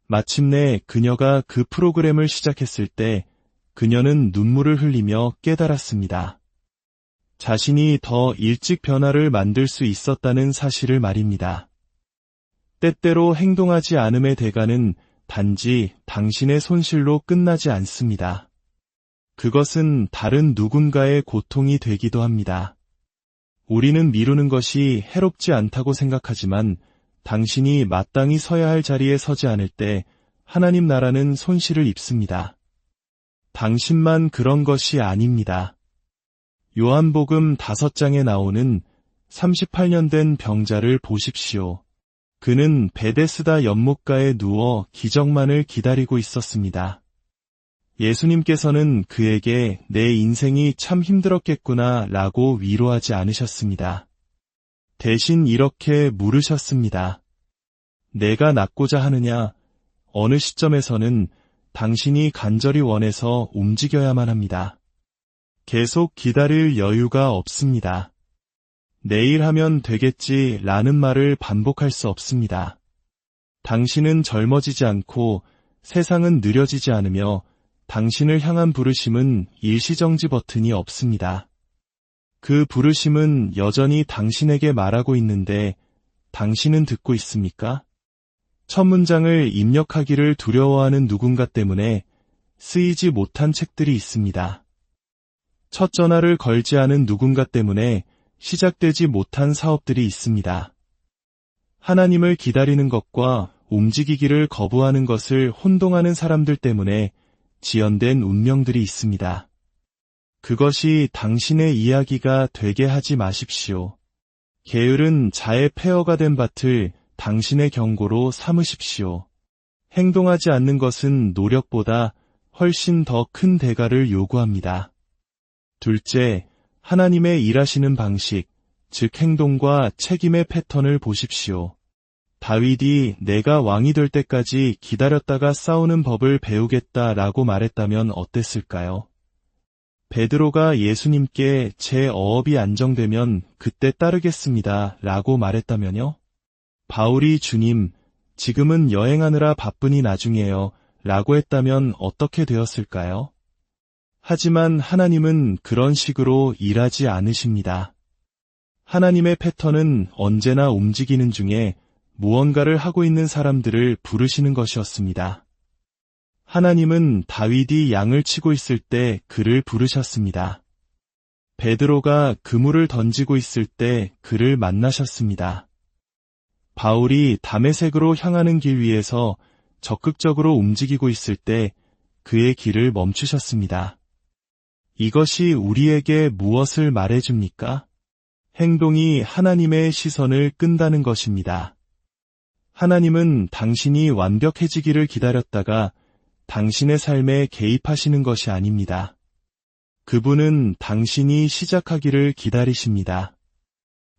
Speaker 1: 마침내 그녀가 그 프로그램을 시작했을 때 그녀는 눈물을 흘리며 깨달았습니다. 자신이 더 일찍 변화를 만들 수 있었다는 사실을 말입니다. 때때로 행동하지 않음의 대가는 단지 당신의 손실로 끝나지 않습니다. 그것은 다른 누군가의 고통이 되기도 합니다. 우리는 미루는 것이 해롭지 않다고 생각하지만 당신이 마땅히 서야 할 자리에 서지 않을 때 하나님 나라는 손실을 입습니다. 당신만 그런 것이 아닙니다. 요한복음 5장에 나오는 38년 된 병자를 보십시오. 그는 베데스다 연못가에 누워 기적만을 기다리고 있었습니다. 예수님께서는 그에게 내 인생이 참 힘들었겠구나 라고 위로하지 않으셨습니다. 대신 이렇게 물으셨습니다. 내가 낫고자 하느냐? 어느 시점에서는 당신이 간절히 원해서 움직여야만 합니다. 계속 기다릴 여유가 없습니다. 내일 하면 되겠지 라는 말을 반복할 수 없습니다. 당신은 젊어지지 않고 세상은 느려지지 않으며 당신을 향한 부르심은 일시정지 버튼이 없습니다. 그 부르심은 여전히 당신에게 말하고 있는데 당신은 듣고 있습니까? 첫 문장을 입력하기를 두려워하는 누군가 때문에 쓰이지 못한 책들이 있습니다. 첫 전화를 걸지 않은 누군가 때문에 시작되지 못한 사업들이 있습니다. 하나님을 기다리는 것과 움직이기를 거부하는 것을 혼동하는 사람들 때문에 지연된 운명들이 있습니다. 그것이 당신의 이야기가 되게 하지 마십시오. 게으른 자의 폐허가 된 밭을 당신의 경고로 삼으십시오. 행동하지 않는 것은 노력보다 훨씬 더 큰 대가를 요구합니다. 둘째, 하나님의 일하시는 방식, 즉 행동과 책임의 패턴을 보십시오. 다윗이 내가 왕이 될 때까지 기다렸다가 싸우는 법을 배우겠다라고 말했다면 어땠을까요? 베드로가 예수님께 제 어업이 안정되면 그때 따르겠습니다 라고 말했다면요? 바울이 주님, 지금은 여행하느라 바쁘니 나중에요 라고 했다면 어떻게 되었을까요? 하지만 하나님은 그런 식으로 일하지 않으십니다. 하나님의 패턴은 언제나 움직이는 중에 무언가를 하고 있는 사람들을 부르시는 것이었습니다. 하나님은 다윗이 양을 치고 있을 때 그를 부르셨습니다. 베드로가 그물을 던지고 있을 때 그를 만나셨습니다. 바울이 다메섹으로 향하는 길 위에서 적극적으로 움직이고 있을 때 그의 길을 멈추셨습니다. 이것이 우리에게 무엇을 말해줍니까? 행동이 하나님의 시선을 끈다는 것입니다. 하나님은 당신이 완벽해지기를 기다렸다가 당신의 삶에 개입하시는 것이 아닙니다. 그분은 당신이 시작하기를 기다리십니다.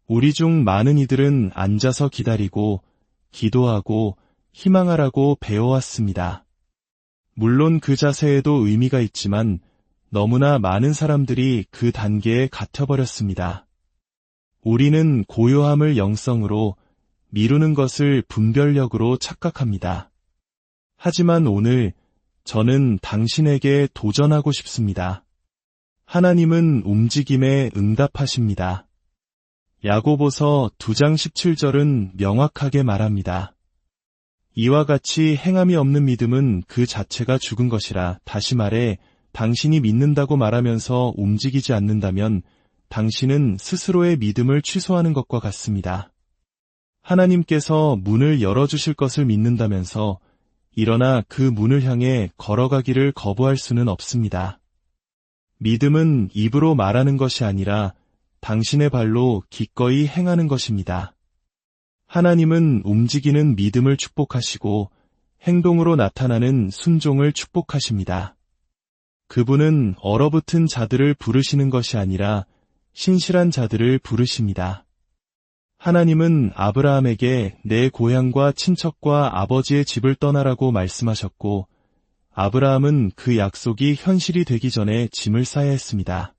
Speaker 1: 우리 중 많은 이들은 앉아서 기다리고 기도하고 희망하라고 배워왔습니다. 물론 그 자세에도 의미가 있지만 너무나 많은 사람들이 그 단계에 갇혀버렸습니다. 우리는 고요함을 영성으로, 미루는 것을 분별력으로 착각합니다. 하지만 오늘 저는 당신에게 도전하고 싶습니다. 하나님은 움직임에 응답하십니다. 야고보서 2장 17절은 명확하게 말합니다. 이와 같이 행함이 없는 믿음은 그 자체가 죽은 것이라. 다시 말해 당신이 믿는다고 말하면서 움직이지 않는다면 당신은 스스로의 믿음을 취소하는 것과 같습니다. 하나님께서 문을 열어주실 것을 믿는다면서 일어나 그 문을 향해 걸어가기를 거부할 수는 없습니다. 믿음은 입으로 말하는 것이 아니라 당신의 발로 기꺼이 행하는 것입니다. 하나님은 움직이는 믿음을 축복하시고 행동으로 나타나는 순종을 축복하십니다. 그분은 얼어붙은 자들을 부르시는 것이 아니라 신실한 자들을 부르십니다. 하나님은 아브라함에게 내 고향과 친척과 아버지의 집을 떠나라고 말씀하셨고 아브라함은 그 약속이 현실이 되기 전에 짐을 싸야 했습니다.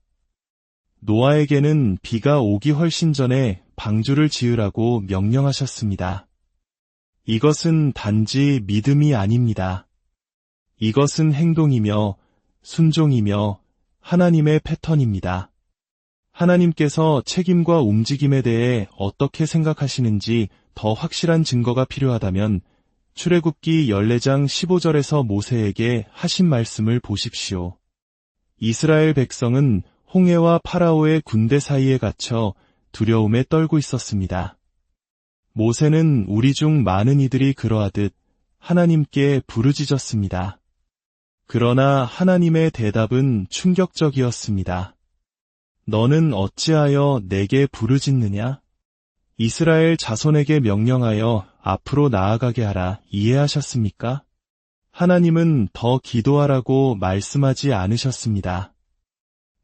Speaker 1: 노아에게는 비가 오기 훨씬 전에 방주를 지으라고 명령하셨습니다. 이것은 단지 믿음이 아닙니다. 이것은 행동이며 순종이며 하나님의 패턴입니다. 하나님께서 책임과 움직임에 대해 어떻게 생각하시는지 더 확실한 증거가 필요하다면 출애굽기 14장 15절에서 모세에게 하신 말씀을 보십시오. 이스라엘 백성은 홍해와 파라오의 군대 사이에 갇혀 두려움에 떨고 있었습니다. 모세는 우리 중 많은 이들이 그러하듯 하나님께 부르짖었습니다. 그러나 하나님의 대답은 충격적이었습니다. 너는 어찌하여 내게 부르짖느냐? 이스라엘 자손에게 명령하여 앞으로 나아가게 하라. 이해하셨습니까? 하나님은 더 기도하라고 말씀하지 않으셨습니다.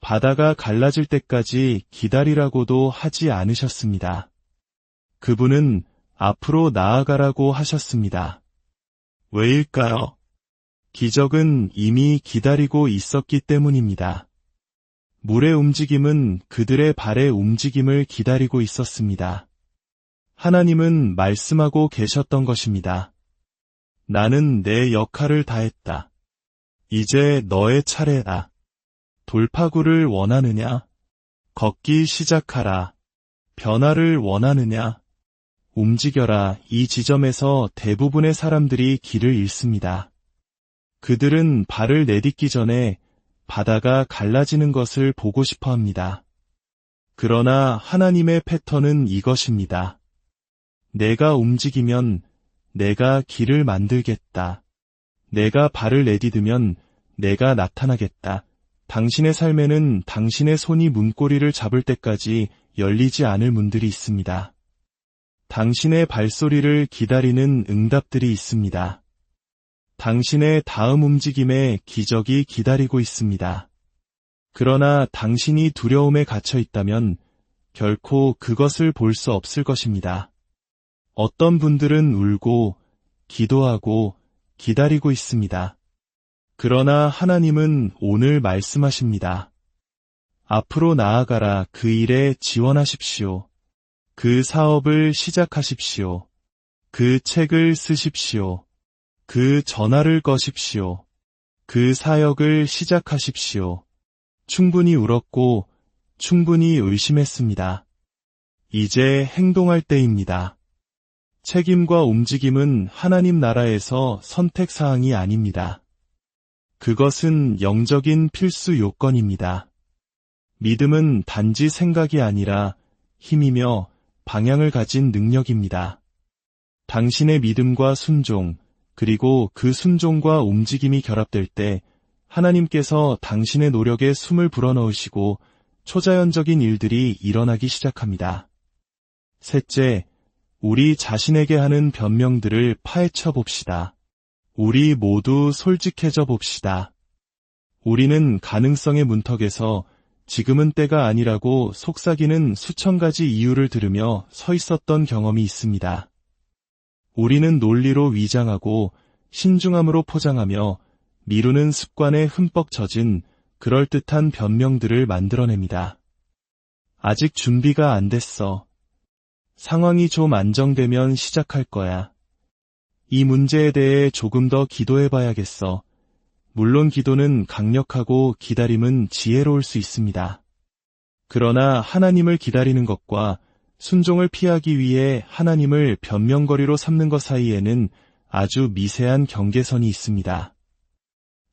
Speaker 1: 바다가 갈라질 때까지 기다리라고도 하지 않으셨습니다. 그분은 앞으로 나아가라고 하셨습니다. 왜일까요? 기적은 이미 기다리고 있었기 때문입니다. 물의 움직임은 그들의 발의 움직임을 기다리고 있었습니다. 하나님은 말씀하고 계셨던 것입니다. 나는 내 역할을 다했다. 이제 너의 차례다. 돌파구를 원하느냐? 걷기 시작하라. 변화를 원하느냐? 움직여라. 이 지점에서 대부분의 사람들이 길을 잃습니다. 그들은 발을 내딛기 전에 바다가 갈라지는 것을 보고 싶어 합니다. 그러나 하나님의 패턴은 이것입니다. 내가 움직이면 내가 길을 만들겠다. 내가 발을 내디디면 내가 나타나겠다. 당신의 삶에는 당신의 손이 문고리를 잡을 때까지 열리지 않을 문들이 있습니다. 당신의 발소리를 기다리는 응답들이 있습니다. 당신의 다음 움직임에 기적이 기다리고 있습니다. 그러나 당신이 두려움에 갇혀 있다면 결코 그것을 볼 수 없을 것입니다. 어떤 분들은 울고 기도하고 기다리고 있습니다. 그러나 하나님은 오늘 말씀하십니다. 앞으로 나아가라. 그 일에 지원하십시오. 그 사업을 시작하십시오. 그 책을 쓰십시오. 그 전화를 거십시오. 그 사역을 시작하십시오. 충분히 울었고 충분히 의심했습니다. 이제 행동할 때입니다. 책임과 움직임은 하나님 나라에서 선택사항이 아닙니다. 그것은 영적인 필수 요건입니다. 믿음은 단지 생각이 아니라 힘이며 방향을 가진 능력입니다. 당신의 믿음과 순종, 그리고 그 순종과 움직임이 결합될 때 하나님께서 당신의 노력에 숨을 불어넣으시고 초자연적인 일들이 일어나기 시작합니다. 셋째, 우리 자신에게 하는 변명들을 파헤쳐 봅시다. 우리 모두 솔직해져 봅시다. 우리는 가능성의 문턱에서 지금은 때가 아니라고 속삭이는 수천 가지 이유를 들으며 서 있었던 경험이 있습니다. 우리는 논리로 위장하고 신중함으로 포장하며 미루는 습관에 흠뻑 젖은 그럴듯한 변명들을 만들어냅니다. 아직 준비가 안 됐어. 상황이 좀 안정되면 시작할 거야. 이 문제에 대해 조금 더 기도해봐야겠어. 물론 기도는 강력하고 기다림은 지혜로울 수 있습니다. 그러나 하나님을 기다리는 것과 순종을 피하기 위해 하나님을 변명거리로 삼는 것 사이에는 아주 미세한 경계선이 있습니다.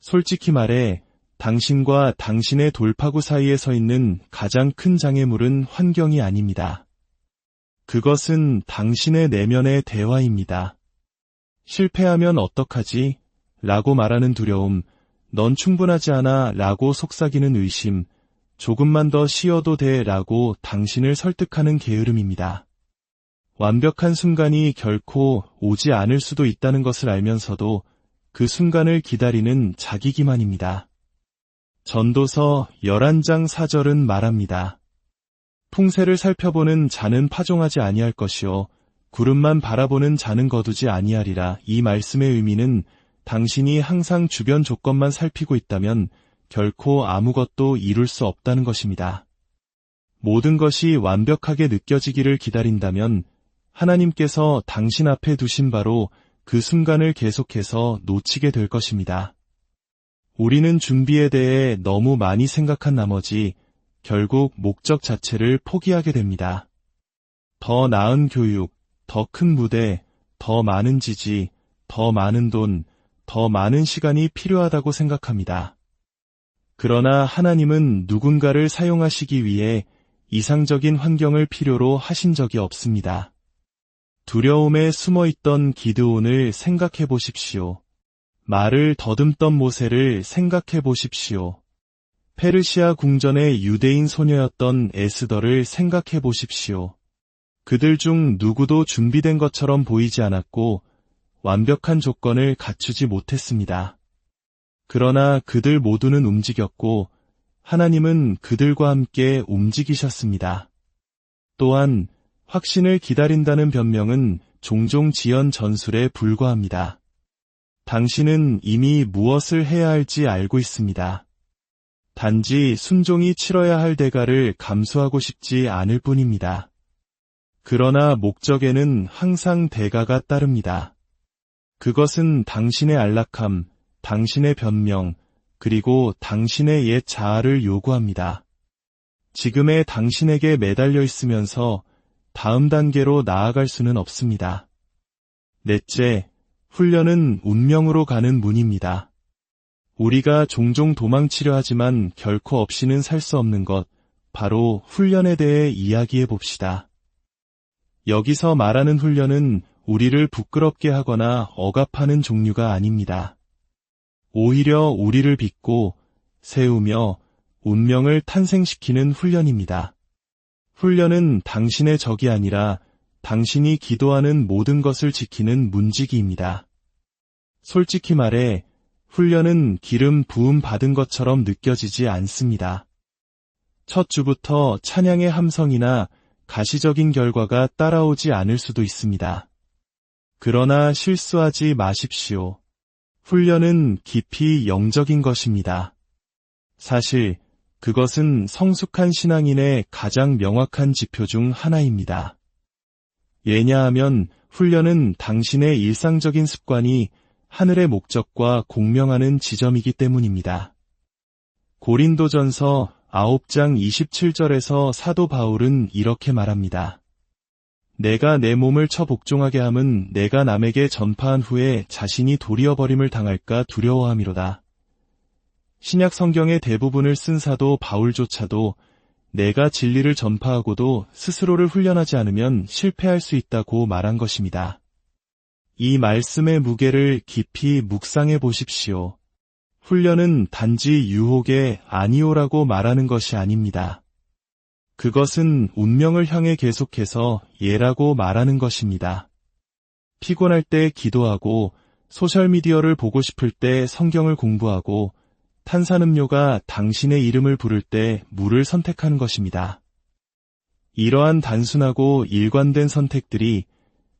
Speaker 1: 솔직히 말해 당신과 당신의 돌파구 사이에 서 있는 가장 큰 장애물은 환경이 아닙니다. 그것은 당신의 내면의 대화입니다. 실패하면 어떡하지? 라고 말하는 두려움, 넌 충분하지 않아 라고 속삭이는 의심, 조금만 더 쉬어도 돼 라고 당신을 설득하는 게으름입니다. 완벽한 순간이 결코 오지 않을 수도 있다는 것을 알면서도 그 순간을 기다리는 자기 기만입니다. 전도서 11장 4절은 말합니다. 풍세를 살펴보는 자는 파종하지 아니할 것이요 구름만 바라보는 자는 거두지 아니하리라. 이 말씀의 의미는 당신이 항상 주변 조건만 살피고 있다면 결코 아무것도 이룰 수 없다는 것입니다. 모든 것이 완벽하게 느껴지기를 기다린다면 하나님께서 당신 앞에 두신 바로 그 순간을 계속해서 놓치게 될 것입니다. 우리는 준비에 대해 너무 많이 생각한 나머지 결국 목적 자체를 포기하게 됩니다. 더 나은 교육, 더 큰 무대, 더 많은 지지, 더 많은 돈, 더 많은 시간이 필요하다고 생각합니다. 그러나 하나님은 누군가를 사용하시기 위해 이상적인 환경을 필요로 하신 적이 없습니다. 두려움에 숨어있던 기드온을 생각해 보십시오. 말을 더듬던 모세를 생각해 보십시오. 페르시아 궁전의 유대인 소녀였던 에스더를 생각해 보십시오. 그들 중 누구도 준비된 것처럼 보이지 않았고 완벽한 조건을 갖추지 못했습니다. 그러나 그들 모두는 움직였고 하나님은 그들과 함께 움직이셨습니다. 또한 확신을 기다린다는 변명은 종종 지연 전술에 불과합니다. 당신은 이미 무엇을 해야 할지 알고 있습니다. 단지 순종이 치러야 할 대가를 감수하고 싶지 않을 뿐입니다. 그러나 목적에는 항상 대가가 따릅니다. 그것은 당신의 안락함, 당신의 변명, 그리고 당신의 옛 자아를 요구합니다. 지금의 당신에게 매달려 있으면서 다음 단계로 나아갈 수는 없습니다. 넷째, 훈련은 운명으로 가는 문입니다. 우리가 종종 도망치려 하지만 결코 없이는 살 수 없는 것, 바로 훈련에 대해 이야기해 봅시다. 여기서 말하는 훈련은 우리를 부끄럽게 하거나 억압하는 종류가 아닙니다. 오히려 우리를 빚고 세우며 운명을 탄생시키는 훈련입니다. 훈련은 당신의 적이 아니라 당신이 기도하는 모든 것을 지키는 문지기입니다. 솔직히 말해 훈련은 기름 부음 받은 것처럼 느껴지지 않습니다. 첫 주부터 찬양의 함성이나 가시적인 결과가 따라오지 않을 수도 있습니다. 그러나 실수하지 마십시오. 훈련은 깊이 영적인 것입니다. 사실 그것은 성숙한 신앙인의 가장 명확한 지표 중 하나입니다. 왜냐하면 훈련은 당신의 일상적인 습관이 하늘의 목적과 공명하는 지점이기 때문입니다. 고린도전서 9장 27절에서 사도 바울은 이렇게 말합니다. 내가 내 몸을 쳐 복종하게 함은 내가 남에게 전파한 후에 자신이 도리어 버림을 당할까 두려워함이로다. 신약 성경의 대부분을 쓴 사도 바울조차도 내가 진리를 전파하고도 스스로를 훈련하지 않으면 실패할 수 있다고 말한 것입니다. 이 말씀의 무게를 깊이 묵상해 보십시오. 훈련은 단지 유혹의 아니오라고 말하는 것이 아닙니다. 그것은 운명을 향해 계속해서 예라고 말하는 것입니다. 피곤할 때 기도하고 소셜미디어를 보고 싶을 때 성경을 공부하고 탄산음료가 당신의 이름을 부를 때 물을 선택하는 것입니다. 이러한 단순하고 일관된 선택들이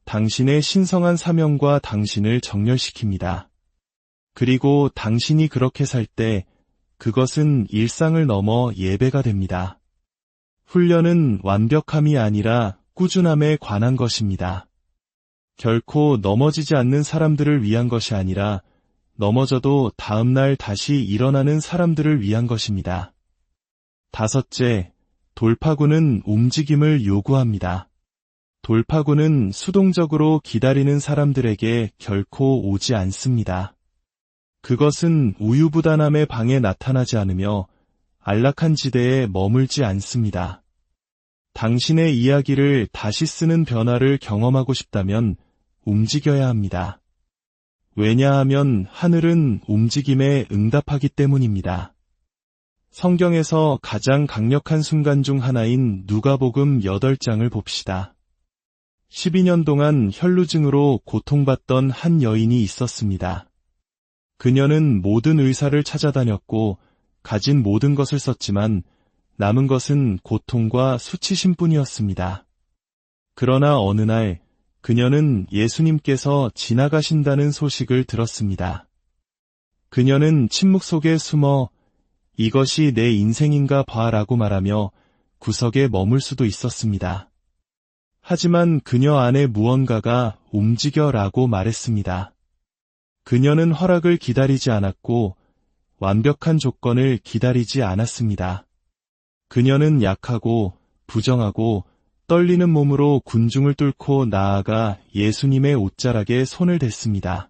Speaker 1: 당신의 신성한 사명과 당신을 정렬시킵니다. 그리고 당신이 그렇게 살 때 그것은 일상을 넘어 예배가 됩니다. 훈련은 완벽함이 아니라 꾸준함에 관한 것입니다. 결코 넘어지지 않는 사람들을 위한 것이 아니라 넘어져도 다음날 다시 일어나는 사람들을 위한 것입니다. 다섯째, 돌파구는 움직임을 요구합니다. 돌파구는 수동적으로 기다리는 사람들에게 결코 오지 않습니다. 그것은 우유부단함의 방에 나타나지 않으며 안락한 지대에 머물지 않습니다. 당신의 이야기를 다시 쓰는 변화를 경험하고 싶다면 움직여야 합니다. 왜냐하면 하늘은 움직임에 응답하기 때문입니다. 성경에서 가장 강력한 순간 중 하나인 누가복음 8장을 봅시다. 12년 동안 혈루증으로 고통받던 한 여인이 있었습니다. 그녀는 모든 의사를 찾아다녔고 가진 모든 것을 썼지만 남은 것은 고통과 수치심뿐이었습니다. 그러나 어느 날 그녀는 예수님께서 지나가신다는 소식을 들었습니다. 그녀는 침묵 속에 숨어 이것이 내 인생인가 봐라고 말하며 구석에 머물 수도 있었습니다. 하지만 그녀 안에 무언가가 움직여라고 말했습니다. 그녀는 허락을 기다리지 않았고 완벽한 조건을 기다리지 않았습니다. 그녀는 약하고 부정하고 떨리는 몸으로 군중을 뚫고 나아가 예수님의 옷자락에 손을 댔습니다.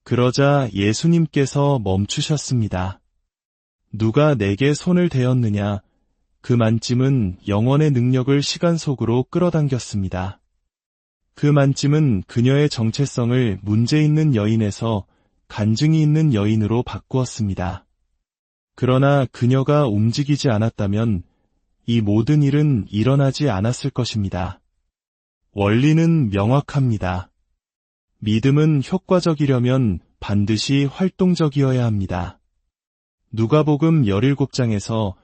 Speaker 1: 그러자 예수님께서 멈추셨습니다. 누가 내게 손을 대었느냐? 그 만짐은 영원의 능력을 시간 속으로 끌어당겼습니다. 그 만짐은 그녀의 정체성을 문제 있는 여인에서 간증이 있는 여인으로 바꾸었습니다. 그러나 그녀가 움직이지 않았다면 이 모든 일은 일어나지 않았을 것입니다. 원리는 명확합니다. 믿음은 효과적이려면 반드시 활동적이어야 합니다. 누가복음 17장에서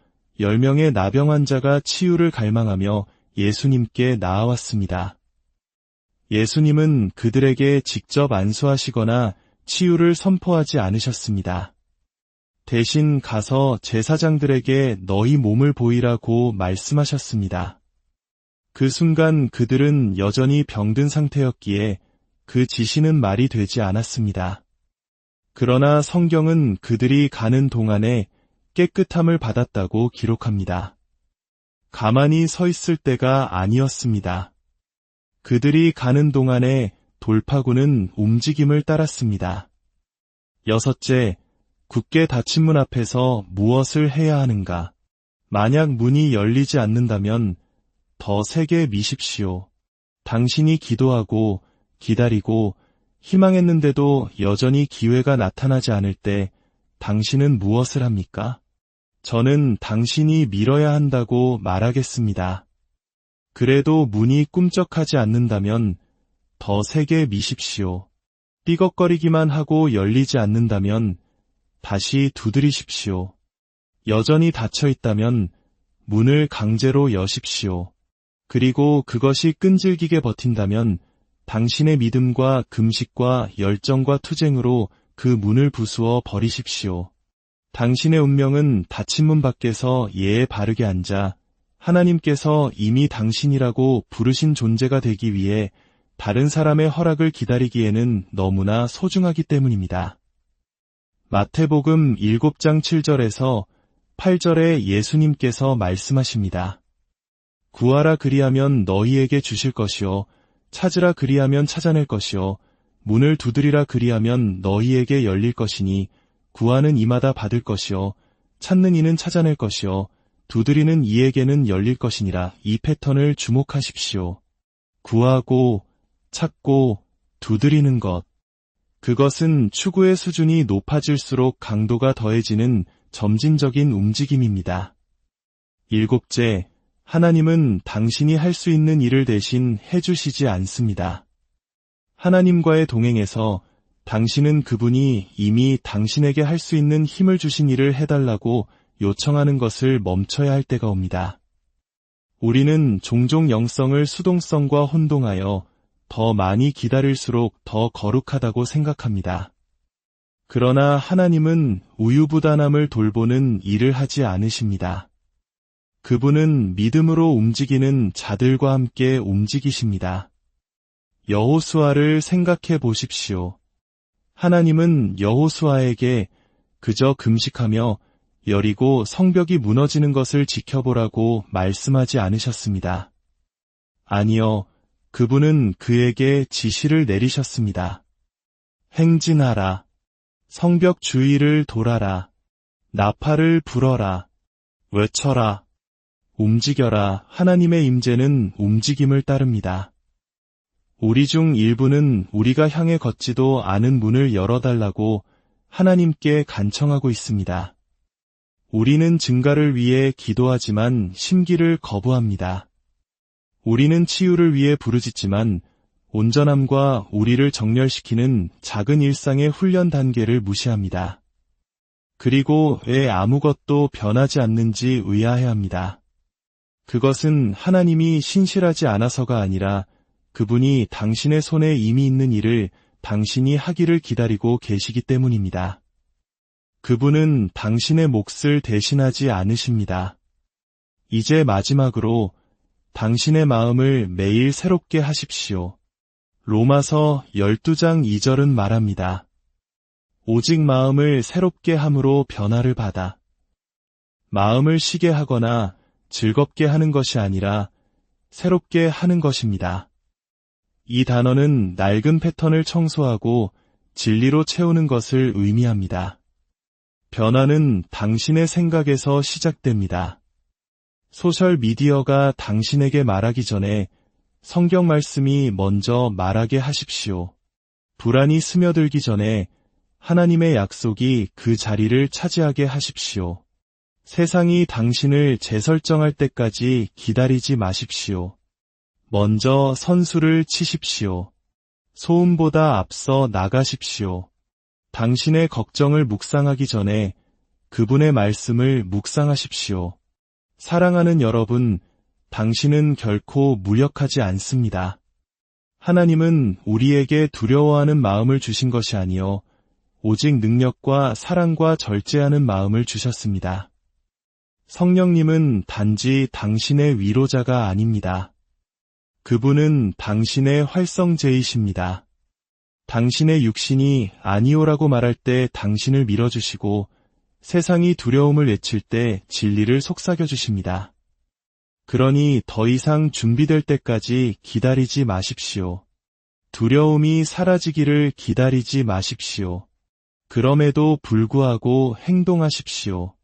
Speaker 1: 10명의 나병 환자가 치유를 갈망하며 예수님께 나아왔습니다. 예수님은 그들에게 직접 안수하시거나 치유를 선포하지 않으셨습니다. 대신 가서 제사장들에게 너희 몸을 보이라고 말씀하셨습니다. 그 순간 그들은 여전히 병든 상태였기에 그 지시는 말이 되지 않았습니다. 그러나 성경은 그들이 가는 동안에 깨끗함을 받았다고 기록합니다. 가만히 서 있을 때가 아니었습니다. 그들이 가는 동안에 돌파구는 움직임을 따랐습니다. 여섯째, 굳게 닫힌 문 앞에서 무엇을 해야 하는가? 만약 문이 열리지 않는다면 더 세게 미십시오. 당신이 기도하고 기다리고 희망했는데도 여전히 기회가 나타나지 않을 때 당신은 무엇을 합니까? 저는 당신이 밀어야 한다고 말하겠습니다. 그래도 문이 꿈쩍하지 않는다면 더 세게 미십시오. 삐걱거리기만 하고 열리지 않는다면 다시 두드리십시오. 여전히 닫혀 있다면 문을 강제로 여십시오. 그리고 그것이 끈질기게 버틴다면 당신의 믿음과 금식과 열정과 투쟁으로 그 문을 부수어 버리십시오. 당신의 운명은 닫힌 문 밖에서 예에 바르게 앉아 하나님께서 이미 당신이라고 부르신 존재가 되기 위해 다른 사람의 허락을 기다리기에는 너무나 소중하기 때문입니다. 마태복음 7장 7절에서 8절에 예수님께서 말씀하십니다. 구하라 그리하면 너희에게 주실 것이요 찾으라 그리하면 찾아낼 것이요 문을 두드리라 그리하면 너희에게 열릴 것이니 구하는 이마다 받을 것이요 찾는 이는 찾아낼 것이요 두드리는 이에게는 열릴 것이니라. 이 패턴을 주목하십시오. 구하고 찾고 두드리는 것. 그것은 추구의 수준이 높아질수록 강도가 더해지는 점진적인 움직임입니다. 일곱째, 하나님은 당신이 할 수 있는 일을 대신 해주시지 않습니다. 하나님과의 동행에서 당신은 그분이 이미 당신에게 할 수 있는 힘을 주신 일을 해달라고 요청하는 것을 멈춰야 할 때가 옵니다. 우리는 종종 영성을 수동성과 혼동하여 더 많이 기다릴수록 더 거룩하다고 생각합니다. 그러나 하나님은 우유부단함을 돌보는 일을 하지 않으십니다. 그분은 믿음으로 움직이는 자들과 함께 움직이십니다. 여호수아를 생각해 보십시오. 하나님은 여호수아에게 그저 금식하며 여리고 성벽이 무너지는 것을 지켜보라고 말씀하지 않으셨습니다. 아니요, 그분은 그에게 지시를 내리셨습니다. 행진하라. 성벽 주위를 돌아라. 나팔을 불어라. 외쳐라. 움직여라. 하나님의 임재는 움직임을 따릅니다. 우리 중 일부는 우리가 향해 걷지도 않은 문을 열어달라고 하나님께 간청하고 있습니다. 우리는 증가를 위해 기도하지만 심기를 거부합니다. 우리는 치유를 위해 부르짖지만 온전함과 우리를 정렬시키는 작은 일상의 훈련 단계를 무시합니다. 그리고 왜 아무것도 변하지 않는지 의아해합니다. 그것은 하나님이 신실하지 않아서가 아니라 그분이 당신의 손에 이미 있는 일을 당신이 하기를 기다리고 계시기 때문입니다. 그분은 당신의 몫을 대신하지 않으십니다. 이제 마지막으로 당신의 마음을 매일 새롭게 하십시오. 로마서 12장 2절은 말합니다. 오직 마음을 새롭게 함으로 변화를 받아. 마음을 쉬게 하거나 즐겁게 하는 것이 아니라 새롭게 하는 것입니다. 이 단어는 낡은 패턴을 청소하고 진리로 채우는 것을 의미합니다. 변화는 당신의 생각에서 시작됩니다. 소셜미디어가 당신에게 말하기 전에 성경 말씀이 먼저 말하게 하십시오. 불안이 스며들기 전에 하나님의 약속이 그 자리를 차지하게 하십시오. 세상이 당신을 재설정할 때까지 기다리지 마십시오. 먼저 선수를 치십시오. 소음보다 앞서 나가십시오. 당신의 걱정을 묵상하기 전에 그분의 말씀을 묵상하십시오. 사랑하는 여러분, 당신은 결코 무력하지 않습니다. 하나님은 우리에게 두려워하는 마음을 주신 것이 아니요 오직 능력과 사랑과 절제하는 마음을 주셨습니다. 성령님은 단지 당신의 위로자가 아닙니다. 그분은 당신의 활성제이십니다. 당신의 육신이 아니오라고 말할 때 당신을 밀어주시고 세상이 두려움을 외칠 때 진리를 속삭여 주십니다. 그러니 더 이상 준비될 때까지 기다리지 마십시오. 두려움이 사라지기를 기다리지 마십시오. 그럼에도 불구하고 행동하십시오.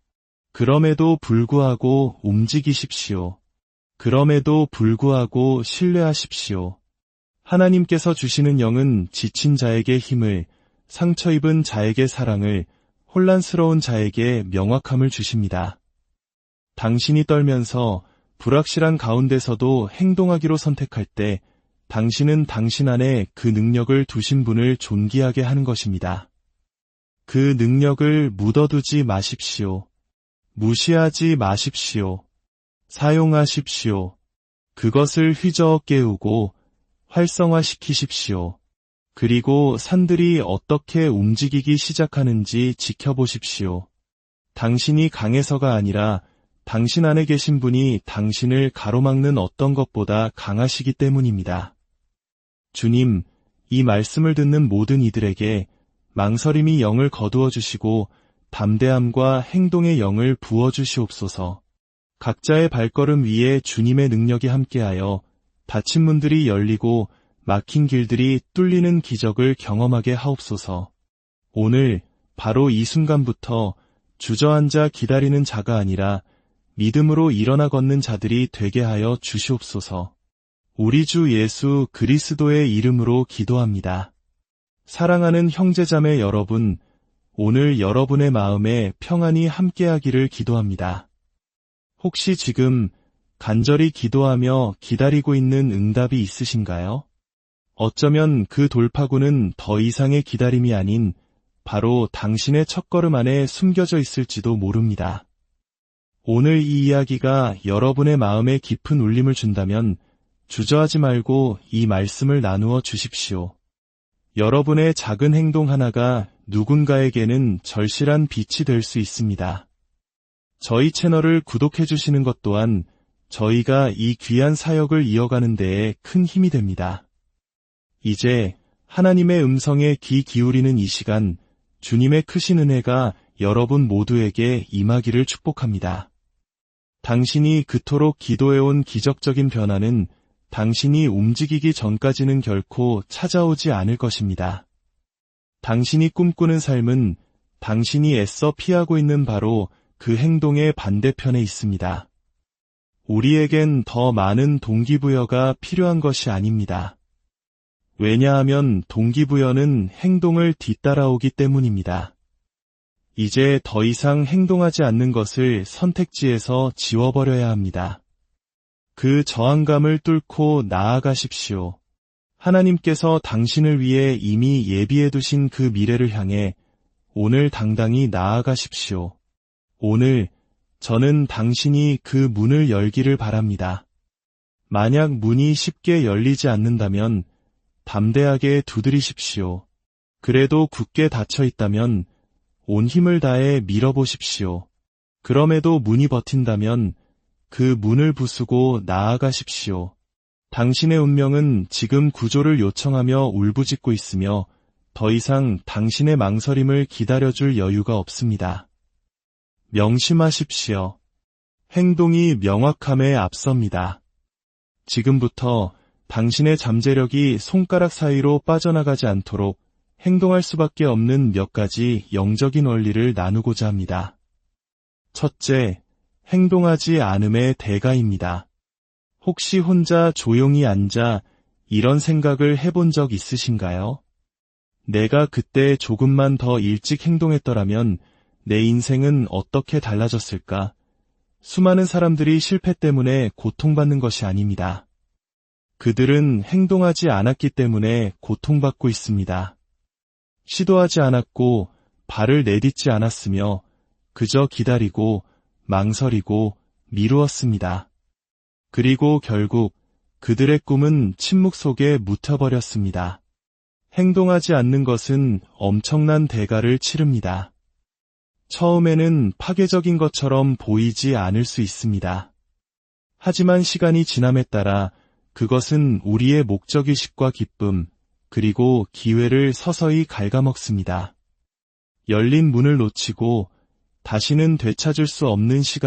Speaker 1: 그럼에도 불구하고 움직이십시오. 그럼에도 불구하고 신뢰하십시오. 하나님께서 주시는 영은 지친 자에게 힘을, 상처 입은 자에게 사랑을, 혼란스러운 자에게 명확함을 주십니다. 당신이 떨면서 불확실한 가운데서도 행동하기로 선택할 때 당신은 당신 안에 그 능력을 두신 분을 존귀하게 하는 것입니다. 그 능력을 묻어두지 마십시오. 무시하지 마십시오. 사용하십시오. 그것을 휘저어 깨우고 활성화시키십시오. 그리고 산들이 어떻게 움직이기 시작하는지 지켜보십시오. 당신이 강해서가 아니라 당신 안에 계신 분이 당신을 가로막는 어떤 것보다 강하시기 때문입니다. 주님, 이 말씀을 듣는 모든 이들에게 망설임이 영을 거두어 주시고 담대함과 행동의 영을 부어 주시옵소서. 각자의 발걸음 위에 주님의 능력이 함께하여 닫힌 문들이 열리고 막힌 길들이 뚫리는 기적을 경험하게 하옵소서. 오늘 바로 이 순간부터 주저앉아 기다리는 자가 아니라 믿음으로 일어나 걷는 자들이 되게 하여 주시옵소서. 우리 주 예수 그리스도의 이름으로 기도합니다. 사랑하는 형제자매 여러분, 오늘 여러분의 마음에 평안이 함께하기를 기도합니다. 혹시 지금 간절히 기도하며 기다리고 있는 응답이 있으신가요? 어쩌면 그 돌파구는 더 이상의 기다림이 아닌 바로 당신의 첫걸음 안에 숨겨져 있을지도 모릅니다. 오늘 이 이야기가 여러분의 마음에 깊은 울림을 준다면 주저하지 말고 이 말씀을 나누어 주십시오. 여러분의 작은 행동 하나가 누군가에게는 절실한 빛이 될 수 있습니다. 저희 채널을 구독해 주시는 것 또한 저희가 이 귀한 사역을 이어가는 데에 큰 힘이 됩니다. 이제 하나님의 음성에 귀 기울이는 이 시간, 주님의 크신 은혜가 여러분 모두에게 임하기를 축복합니다. 당신이 그토록 기도해온 기적적인 변화는 당신이 움직이기 전까지는 결코 찾아오지 않을 것입니다. 당신이 꿈꾸는 삶은 당신이 애써 피하고 있는 바로 그 행동의 반대편에 있습니다. 우리에겐 더 많은 동기부여가 필요한 것이 아닙니다. 왜냐하면 동기부여는 행동을 뒤따라오기 때문입니다. 이제 더 이상 행동하지 않는 것을 선택지에서 지워버려야 합니다. 그 저항감을 뚫고 나아가십시오. 하나님께서 당신을 위해 이미 예비해 두신 그 미래를 향해 오늘 당당히 나아가십시오. 오늘 저는 당신이 그 문을 열기를 바랍니다. 만약 문이 쉽게 열리지 않는다면 담대하게 두드리십시오. 그래도 굳게 닫혀 있다면 온 힘을 다해 밀어보십시오. 그럼에도 문이 버틴다면 그 문을 부수고 나아가십시오. 당신의 운명은 지금 구조를 요청하며 울부짖고 있으며 더 이상 당신의 망설임을 기다려줄 여유가 없습니다. 명심하십시오. 행동이 명확함에 앞섭니다. 지금부터 당신의 잠재력이 손가락 사이로 빠져나가지 않도록 행동할 수밖에 없는 몇 가지 영적인 원리를 나누고자 합니다. 첫째, 행동하지 않음의 대가입니다. 혹시 혼자 조용히 앉아 이런 생각을 해본 적 있으신가요? 내가 그때 조금만 더 일찍 행동했더라면 내 인생은 어떻게 달라졌을까? 수많은 사람들이 실패 때문에 고통받는 것이 아닙니다. 그들은 행동하지 않았기 때문에 고통받고 있습니다. 시도하지 않았고 발을 내딛지 않았으며 그저 기다리고 망설이고 미루었습니다. 그리고 결국 그들의 꿈은 침묵 속에 묻혀버렸습니다. 행동하지 않는 것은 엄청난 대가를 치릅니다. 처음에는 파괴적인 것처럼 보이지 않을 수 있습니다. 하지만 시간이 지남에 따라 그것은 우리의 목적의식과 기쁨, 그리고 기회를 서서히 갉아먹습니다. 열린 문을 놓치고 다시는 되찾을 수 없는 시간